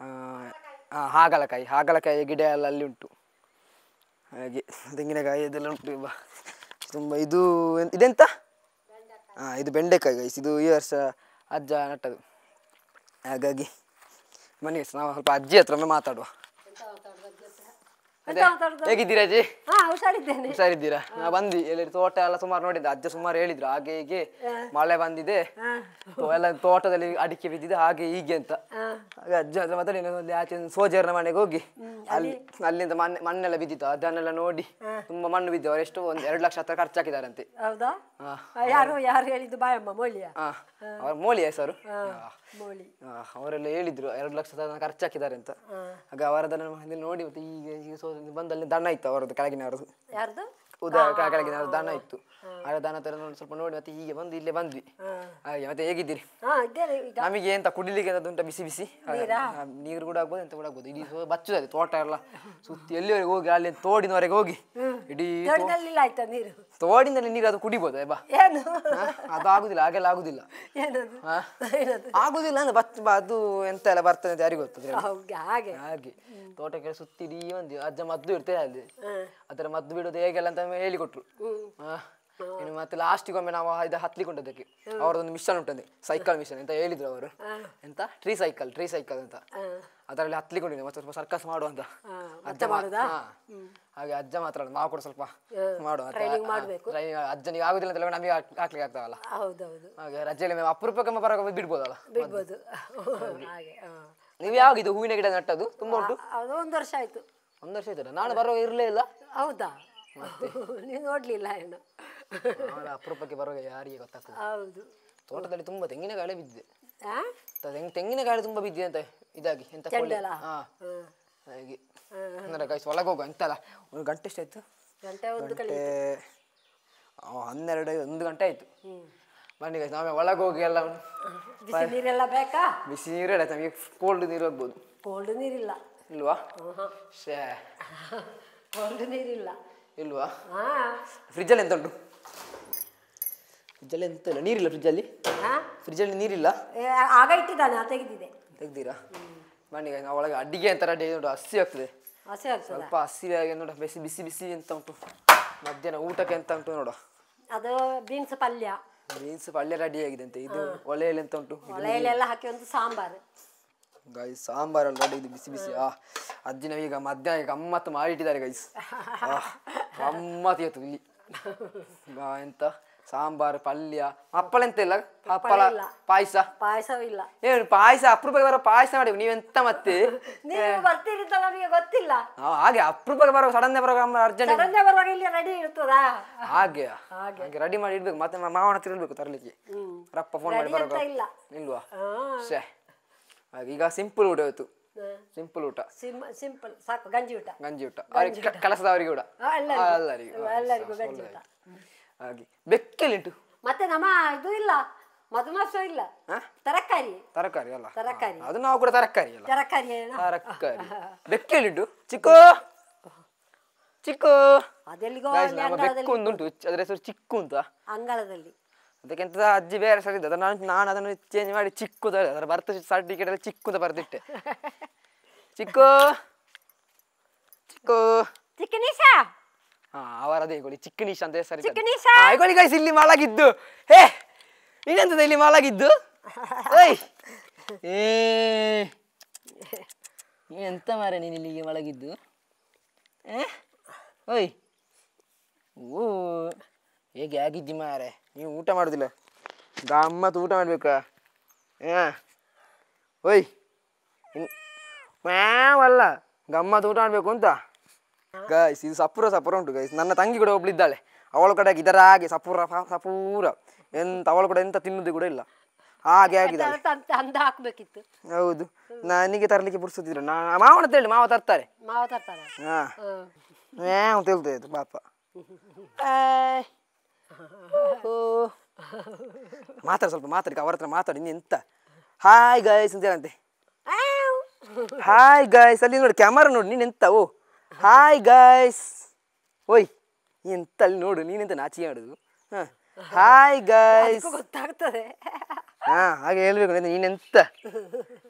ಹಾಗಲಕಾಯಿ ಗಿಡ ಎಲ್ಲ ಅಲ್ಲಿ ಉಂಟು. ಹಾಗೆ ತೆಂಗಿನಕಾಯಿ ಇದೆಲ್ಲ ಉಂಟು ತುಂಬ. ಇದೆಂತ? ಇದು ಬೆಂಡೆಕಾಯಿ ಗೈಸ್. ಇದು ಈ ವರ್ಷ ಅಜ್ಜ ನಟ್ಟದು. ಹಾಗಾಗಿ ಬನ್ನಿ ನಾವು ಸ್ವಲ್ಪ ಅಜ್ಜಿ ಹತ್ರ ಮಾತಾಡುವ. ಮತ್ತೆ ಹೇಗಿದ್ದೀರಾ ಅಜ್ಜಿ? ಹಾ ಹುಷಾರಿದ್ದೇನೆ. ಹುಷಾರಿದ್ದೀರಾ? ನಾ ಬಂದ್ವಿ ಇಲ್ಲಿ ತೋಟ ಎಲ್ಲ ಸುಮಾರು ನೋಡಿದ್ದೆ, ಅಜ್ಜ ಸುಮಾರು ಹೇಳಿದ್ರು ಹಾಗೆ ಹೀಗೆ ಮಳೆ ಬಂದಿದೆ, ಎಲ್ಲ ತೋಟದಲ್ಲಿ ಅಡಿಕೆ ಬಿದ್ದಿದೆ ಹಾಗೆ ಹೀಗೆ ಅಂತ. ಹಾಗೆ ಅಜ್ಜ ಹತ್ರ ಮಾತಾಡಿ ಅಲ್ಲಿ ಆಚೆ ಸೋಜರ್ನ ಮನೆಗೆ ಹೋಗಿ ಅಲ್ಲಿಂದ ಮಣ್ಣೆಲ್ಲ ಬಿದ್ದಿತ್ತು ಅದನ್ನೆಲ್ಲ ನೋಡಿ ತುಂಬಾ ಮಣ್ಣು ಬಿದ್ದು ಅವ್ರು ಎಷ್ಟು 1-2 ಲಕ್ಷ ಹತ್ರ ಖರ್ಚಾಕಿದಾರಂತೆ. ಹೌದಾ? ಯಾರು ಯಾರು ಹೇಳಿದ್ದು? ಬಾಯಮ್ಮ ಮೋಳಿಯ? ಅವ್ರ ಮೋಳಿ ಹೆಸರು ಮೋಳಿ. ಅವರೆಲ್ಲ ಹೇಳಿದ್ರು 2 ಲಕ್ಷ ಖರ್ಚಾಕಿದ್ದಾರೆ ಅಂತ. ಹಾಗೆ ಅವರದನ್ನ ನೋಡಿ ಮತ್ತೆ ಈಗ ಬಂದಲ್ಲಿ ದನ ಇತ್ತು ಅವರದ್ದು ಕೆಳಗಿನವರದ್ದು. ಯಾರ್ದು? ಕೆಳಗಿನ ದನ ಇತ್ತು. ಆಗ ದನ ತರ ನೋಡಿ ಸ್ವಲ್ಪ ನೋಡಿ ಮತ್ತೆ ಹೀಗೆ ಬಂದು ಇಲ್ಲೇ ಬಂದ್ವಿ. ಹಾಗೆ ಮತ್ತೆ ಹೇಗಿದ್ದೀರಿ? ನಮಗೆ ಎಂತ ಕುಡಿಲಿಕ್ಕೆ ಉಂಟ ಬಿಸಿ ಬಿಸಿ ನೀರು ಕೂಡ ಆಗ್ಬೋದು ಎಂತ ಕೂಡ ಆಗ್ಬೋದು. ಇಡೀ ಬಚ್ಚುತ್ತದೆ ತೋಟ ಎಲ್ಲ ಸುತ್ತಿ ಎಲ್ಲಿವರೆಗೆ ಹೋಗಿ ಅಲ್ಲಿ ತೋಡಿನವರೆಗೆ ಹೋಗಿ ಇಡೀ ತೋಡಿನಲ್ಲಿ ನೀರು ಅದು ಕುಡಿಬೋದು ಬಾ. ಅದು ಆಗುದಿಲ್ಲ, ಹಾಗೆಲ್ಲ ಆಗುದಿಲ್ಲ, ಆಗುದಿಲ್ಲ ಅಂದ್ರೆ ಅದು ಎಂತ ಎಲ್ಲ ಬರ್ತದೆ ಅಂತ ಯಾರಿಗೂ ಗೊತ್ತದೆ. ಹಾಗೆ ತೋಟಕ್ಕೆ ಸುತ್ತಿ ಇಡೀ ಬಂದ್ವಿ. ಅಜ್ಜ ಮದ್ದು ಇರ್ತದೆ ಅಲ್ಲಿ, ಅದರ ಮದ್ದು ಬಿಡೋದು ಹೇಗೆಲ್ಲ ಅಂತ ಹೇಳಿಕೊಟ್ರು. ಇನ್ನು ಮತ್ತೆ ಲಾಸ್ಟಿಗೆ ಒಮ್ಮೆ ನಾವು ಇದು ಹತ್ಲಿಕ್ಕೆ ಉಂಟದಕ್ಕೆ ಅವರದೊಂದು ಮಿಷನ್ ಉಂಟದೆ, ಸೈಕಲ್ ಮಿಷನ್ ಅಂತ ಹೇಳಿದ್ರು ಅವರು. ಎಂತ ಟ್ರೀ ಸೈಕಲ್ ಅಂತ ಅದರಲ್ಲಿ ಹತ್ಲಿಕೊಂಡಿದ್ದೆ ಮತ್ತೆ ಸ್ವಲ್ಪ ಸರ್ಕಸ್ ಮಾಡುವಂತ ಅಜ್ಜ. ಹಾಗೆ ಅಜ್ಜ ಮಾತ್ರ ನಾವು ಕೂಡ ಸ್ವಲ್ಪ ಮಾಡುವ, ಅಜ್ಜನಿಗೆ ಆಗುದಿಲ್ಲ ಅಂತ ನಮಗೆ ಹಾಕ್ಲಿಕ್ಕೆ ಆಗ್ತಾವಲ್ಲ. ಹಾಗೆ ರಜೆಯಲ್ಲಿ ಅಪರೂಪಕ್ಕೆ ಬರೋ ಬಿಡ್ಬೋದಲ್ಲ. ನೀವು ಯಾವಾಗ ಇದು ಹೂವಿನ ಗಿಡ ನಟ್ಟದು? ತುಂಬಾ ಉಂಟು. 1 ವರ್ಷ ಆಯ್ತು. 1 ವರ್ಷ ಆಯ್ತಲ್ಲ, ನಾನು ಬರೋ ಇರ್ಲೇ ಇಲ್ಲ. ಹೌದಾ? ನೀವು ನೋಡ್ಲಿಲ್ಲ ಏನು? ಅಪರೂಪಕ್ಕೆ ಬರುವಾಗ ಯಾರಿಗೆ ಗೊತ್ತಾಗ್ತದೆ. ಹೌದು, ತೋಟದಲ್ಲಿ ತುಂಬಾ ತೆಂಗಿನಕಾಯಿ ಬಿದ್ದಿದೆ. ತೆಂಗಿನಕಾಯಿ ತುಂಬಾ ಬಿದ್ದಿದೆ ಅಂತ ಇದಾಗಿ ಎಂತ ಹಾಗೆ ಒಳಗೆ ಹೋಗುವ ಎಂತಲ್ಲ. 1 ಗಂಟೆ ಎಷ್ಟಾಯ್ತು? 1 ಗಂಟೆ ಆಯ್ತು. ಬನ್ನಿ ಗೈಸ್ ನಾವೇ ಒಳಗೆ ಹೋಗಿ ಎಲ್ಲ ನೀರೆಲ್ಲ ಬೇಕಾ? ಬಿಸಿ ನೀರು ಇಲ್ಲ, ನಮಗೆ ಕೋಲ್ಡ್ ನೀರು ಹೋಗ್ಬೋದು. ಕೋಲ್ಡ್ ನೀರಿಲ್ಲ ಇಲ್ವಾ? ಕೋಲ್ಡ್ ನೀರಿಲ್ಲ ಇಲ್ವಾ? ಫ್ರಿಜ್ಜಲ್ಲಿ ಎಂತ ಉಂಟು? ಫ್ರಿಜ್ಜಲ್ಲಿ ಎಂತ ಇಲ್ಲ, ನೀರಿಲ್ಲ ಫ್ರಿಜ್ಜಲ್ಲಿ. ಫ್ರಿಜ್ಜಲ್ಲಿ ನೀರಿಲ್ಲ, ಆಗ ಇಟ್ಟಿದ್ದಾನೆ, ತೆಗ್ದೀರಾ? ಬನ್ನಿ ಗೈಸ್ ನಾವು ಒಳಗೆ ಅಡಿಗೆ ಅಂತ ರೆಡಿ ನೋಡು. ಹಸಿ ಆಗ್ತದೆ, ಸ್ವಲ್ಪ ಹಸಿ ಆಗಿ ನೋಡ. ಬಿಸಿ ಬಿಸಿ ಬಿಸಿ ಎಂತ ಉಂಟು ಮಧ್ಯಾಹ್ನ ಊಟಕ್ಕೆ ಎಂತ ಉಂಟು ನೋಡು. ಅದು ಬೀನ್ಸ್ ಪಲ್ಯ ರೆಡಿ ಆಗಿದೆ ಅಂತೆ. ಇದು ಒಲೆಯಲ್ಲಿ ಎಂತ ಉಂಟು? ಒಲೆಯಲ್ಲೆಲ್ಲ ಹಾಕಿ ಒಂದು ಸಾಂಬಾರು. ಗೈಸ್ ಸಾಂಬಾರಲ್ಲಿ ರೆಡಿ ಇದೆ ಬಿಸಿ ಬಿಸಿ. ಅಜ್ಜಿನ ಈಗ ಮಧ್ಯಾಹ್ನ ಗಮ್ಮತ್ತು ಮಾಡಿಟ್ಟಿದ್ದಾರೆ ಗೈಸ್. ಗಮ್ಮತ್ತು ಇವತ್ತು ಇಲ್ಲಿ ಎಂತ ಸಾಂಬಾರು ಪಲ್ಯ ಹಪ್ಪಳ ಎಂತ ಇಲ್ಲ. ಹಪ್ಪಳ ಪಾಯಸವಿಲ್ಲ. ಏನು ಪಾಯಸ? ಅಪರೂಪಕ್ಕೆ ಬರೋ ಪಾಯಸ ಮಾಡಿ ನೀವೆಂತ ಮತ್ತೆ ಗೊತ್ತಿಲ್ಲ. ಹಾಗೆ ಅಪರೂಪಕ್ಕೆ ಬರೋ ಸಡನ್ ಬರೋ ಅರ್ಜೆಂಟ್ ರೆಡಿ ಇರ್ತದಾ? ಹಾಗೆ ರೆಡಿ ಮಾಡಿ ಇಡ್ಬೇಕು. ಮತ್ತೆ ಮಾವನ ಹತ್ರ ಇರ್ಬೇಕು ತರ್ಲಿಕ್ಕೆ. ರಪ್ಪ ಫೋನ್ ಮಾಡಿ ಬರೋ ಇಲ್ವಾ? ಹಾಗೆ ಈಗ ಸಿಂಪಲ್ ಊಟ ಇವತ್ತು. ಸಿಂಪಲ್ ಊಟ, ಸಿಂಪಲ್ ಸಾಕು. ಗಂಜಿ ಊಟ ಅವ್ರಿಗೆ ಕೆಲಸದವರಿಗೆ ಕೂಡ ಎಲ್ಲರಿಗೂ ಗಂಜಿ ಊಟ. ಹಾಗೆ ಬೆಕ್ಕೇಲಿಂಟು ಮತ್ತೆ ನಮ್ಮ ಇದು ಇಲ್ಲ, ಮಧುಮಾಸ ಇಲ್ಲ. ತರಕಾರಿ ಅಲ್ಲ, ಅದು ನಾವು ಕೂಡ ತರಕಾರಿ ಅಲ್ಲ. ತರಕಾರಿ ಬೆಕ್ಕೇಲಿಂಟು ಚಿಕ್ಕು ಅದೆಲ್ಲಿಗೋ ಬೆಕ್ಕು ಒಂದುಂಟು, ಅದ್ರ ಹೆಸರು ಚಿಕ್ಕು ಅಂತ. ಅಂಗಳದಲ್ಲಿ ಅದಕ್ಕೆಂತ ಅಜ್ಜಿ ಬೇರೆ ಸರಿ ಇದ್ದ, ನಾನು ಅದನ್ನು ಚೇಂಜ್ ಮಾಡಿ ಚಿಕ್ಕು ಅದರ ಬರ್ತ ಸರ್ಟಿಫಿಕೇಟ್ ಅಲ್ಲಿ ಚಿಕ್ಕು ಅಂತ ಬರ್ದಿಟ್ಟೆ. ಚಿಕ್ಕು ಅವರದೇ ಹೇಳಿ ಚಿಕ್ಕನೀಶ ಅಂತ ಸರಿ. ಗೈಸ್ ಇಲ್ಲಿ ಮಲಗಿದ್ದು. ಹೇ ಇನ್ನೆಂತದ ಇಲ್ಲಿ ಮಲಗಿದ್ದು? ಎಂತ ಮಾರೆ ನೀನು ಇಲ್ಲಿಗೆ ಮಲಗಿದ್ದು? ಓಯ್ ಓ ಹೇಗೆ ಆಗಿದ್ದಿ ಮಾರೆ? ನೀವು ಊಟ ಮಾಡುದಿಲ್ಲ, ಗಮ್ಮತ್ತು ಊಟ ಮಾಡ್ಬೇಕಾ? ಓಯ್ ಮ್ಯಾವಲ್ಲ, ಗಮ್ಮತ್ತು ಊಟ ಮಾಡ್ಬೇಕು ಅಂತ. ಗೈಸ್ ಇದು ಸಪೂರ ಉಂಟು ಗೈಸ್. ನನ್ನ ತಂಗಿ ಕೂಡ ಒಬ್ಳಿದ್ದಾಳೆ, ಅವಳ ಕಡೆ ಇದರ ಹಾಗೆ ಸಪೂರ ಎಂತ, ಅವಳು ಕೂಡ ಎಂತ ತಿನ್ನುದು ಕೂಡ ಇಲ್ಲ, ಹಾಗೆ ಆಗಿದ್ದಾಳೆ. ಹೌದು, ನನಗೆ ತರ್ಲಿಕ್ಕೆ ಪುರ್ಸುತ್ತಿದ್ರು. ಮಾವನ ಹೇಳಿ, ಮಾವ ತರ್ತಾರೆ. ತಿಳ್ತಾಯ್ತು ಪಾಪ. ಸ್ವಲ್ಪ ಮಾತಾಡಿ, ಅವ್ರ ಹತ್ರ ಮಾತಾಡಿ. ನೀ ಎಂತ ಹಾಯ್ ಗೈಸ್ ಅಂತ ಹೇಳಂತೆ. ಹಾಯ್ ಗೈಸ್ ಅಲ್ಲಿ ನೋಡಿ, ಕ್ಯಾಮರಾ ನೋಡಿ. ನೀನ್ ಎಂತ ಓ ಹಾಯ್ ಗೈಸ್. ಓಯ್ ಎಂತ ಅಲ್ಲಿ ನೋಡು, ನೀನೆಂತ ನಾಚಿಕೆ ಮಾಡುದು? ಹಾಯ್ ಗೈಸ್ ಗೊತ್ತಾಗ್ತದೆ. ಹಾಗೆ ಹೇಳ್ಬೇಕು. ನೀನೆಂತ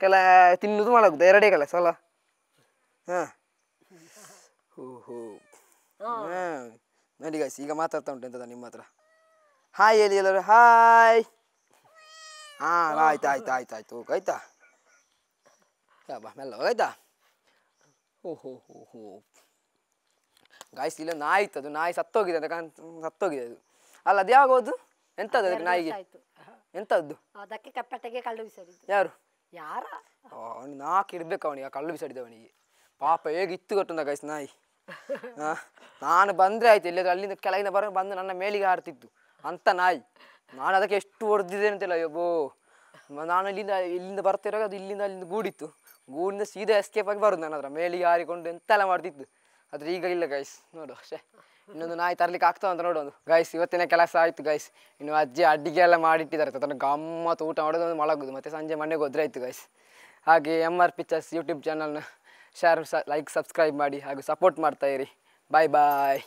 ಕೆಲ ತಿನ್ನುದು ಮಾಡಾಗುದು ಎರಡೇ ಕೆಲಸ ಅಲ್ಲ. ಓಹೋ ನೋಡಿ ಗೈಸ್ ಈಗ ಮಾತಾಡ್ತಾ ಉಂಟು ಎಂತದ ನಿಮ್ಮ ಹತ್ರ. ಹಾಯ್ ಹೇಳಿ ಎಲ್ಲರೂ, ಹಾಯ್. ಆಯ್ತು ಹೋಗಾಯ್ತಾ? ಬಾ ಮೆಲ್ಲ ಹೋಗಾಯ್ತಾ? ಓಹೋ ಗಾಯ್ಸ್ ಇಲ್ಲ ನಾಯಿ ಇತ್ತು, ಅದು ನಾಯಿ ಸತ್ತೋಗಿದೆ ಅಂತ ಸತ್ತೋಗಿದೆ ಅದು. ಅಲ್ಲ ಅದು ಯಾವಾಗ ಹೋದು? ಎಂಥದ್ದು ಅದಕ್ಕೆ ನಾಯಿಗೆ? ಆಯ್ತು ಎಂಥದ್ದು? ಅದಕ್ಕೆ ಕಪ್ಪೆಟ್ಟೆಗೆ ಕಳ್ಳು ಬಿಸಾಡಿದ್ದು. ಯಾರು? ಯಾರ? ಅವನು ನಾಲ್ಕು ಇಡ್ಬೇಕು ಅವನಿಗೆ, ಕಳ್ಳು ಬಿಸಾಡಿದವನಿಗೆ. ಪಾಪ ಹೇಗಿತ್ತು ಗೊತ್ತುಂಟ ಗಾಯ್ಸ್ ನಾಯಿ. ನಾನು ಬಂದರೆ ಆಯ್ತು, ಇಲ್ಲದ್ರೆ ಅಲ್ಲಿಂದ ಕೆಳಗಿಂದ ಬಂದು ನನ್ನ ಮೇಲಿಗೆ ಹಾರ್ತಿತ್ತು ಅಂಥ ನಾಯಿ. ನಾನು ಅದಕ್ಕೆ ಎಷ್ಟು ಹೊಡೆದಿದ್ದೇನೆ ಅಂತಿಲ್ಲ. ಅಯ್ಯೋ, ನಾನು ಇಲ್ಲಿಂದ ಬರ್ತಿರುವಾಗ ಅದು ಅಲ್ಲಿಂದ ಗೂಡಿತ್ತು, ಗೂಡಿಂದ ಸೀದಾ ಎಸ್ಕೇಪ್ ಆಗಿ ಬರೋದು ನನ್ನ ಹತ್ರ, ಮೇಲಿಗೆ ಹಾರಿಕೊಂಡು ಎಂತೆಲ್ಲ ಮಾಡ್ತಿತ್ತು. ಆದರೆ ಈಗ ಇಲ್ಲ ಗೈಸ್. ನೋಡು ಅಷ್ಟೇ, ಇನ್ನೊಂದು ನಾಯಿ ತರಲಿಕ್ಕೆ ಆಗ್ತಾವ ಅಂತ ನೋಡೋದು ಗೈಸ್. ಇವತ್ತಿನ ಕೆಲಸ ಆಯಿತು ಗೈಸ್. ಇನ್ನು ಅಜ್ಜಿ ಅಡ್ಡಿಗೆ ಎಲ್ಲ ಮಾಡಿಟ್ಟಿದ್ದಾರೆ, ಅದನ್ನು ಗಮ್ಮತ್ತು ಊಟ ಮಾಡೋದು, ಒಂದು ಮಲಗೋದು, ಮತ್ತು ಸಂಜೆ ಮನೆಗೆ ಹೋದ್ರೆ ಆಯಿತು ಗೈಸ್. ಹಾಗೆ MR ಪಿಕ್ಚರ್ಸ್ ಯೂಟ್ಯೂಬ್ ಚಾನಲ್ನ ಶೇರ್, ಲೈಕ್, ಸಬ್ಸ್ಕ್ರೈಬ್ ಮಾಡಿ ಹಾಗೂ ಸಪೋರ್ಟ್ ಮಾಡ್ತಾಯಿರಿ. ಬಾಯ್ ಬಾಯ್.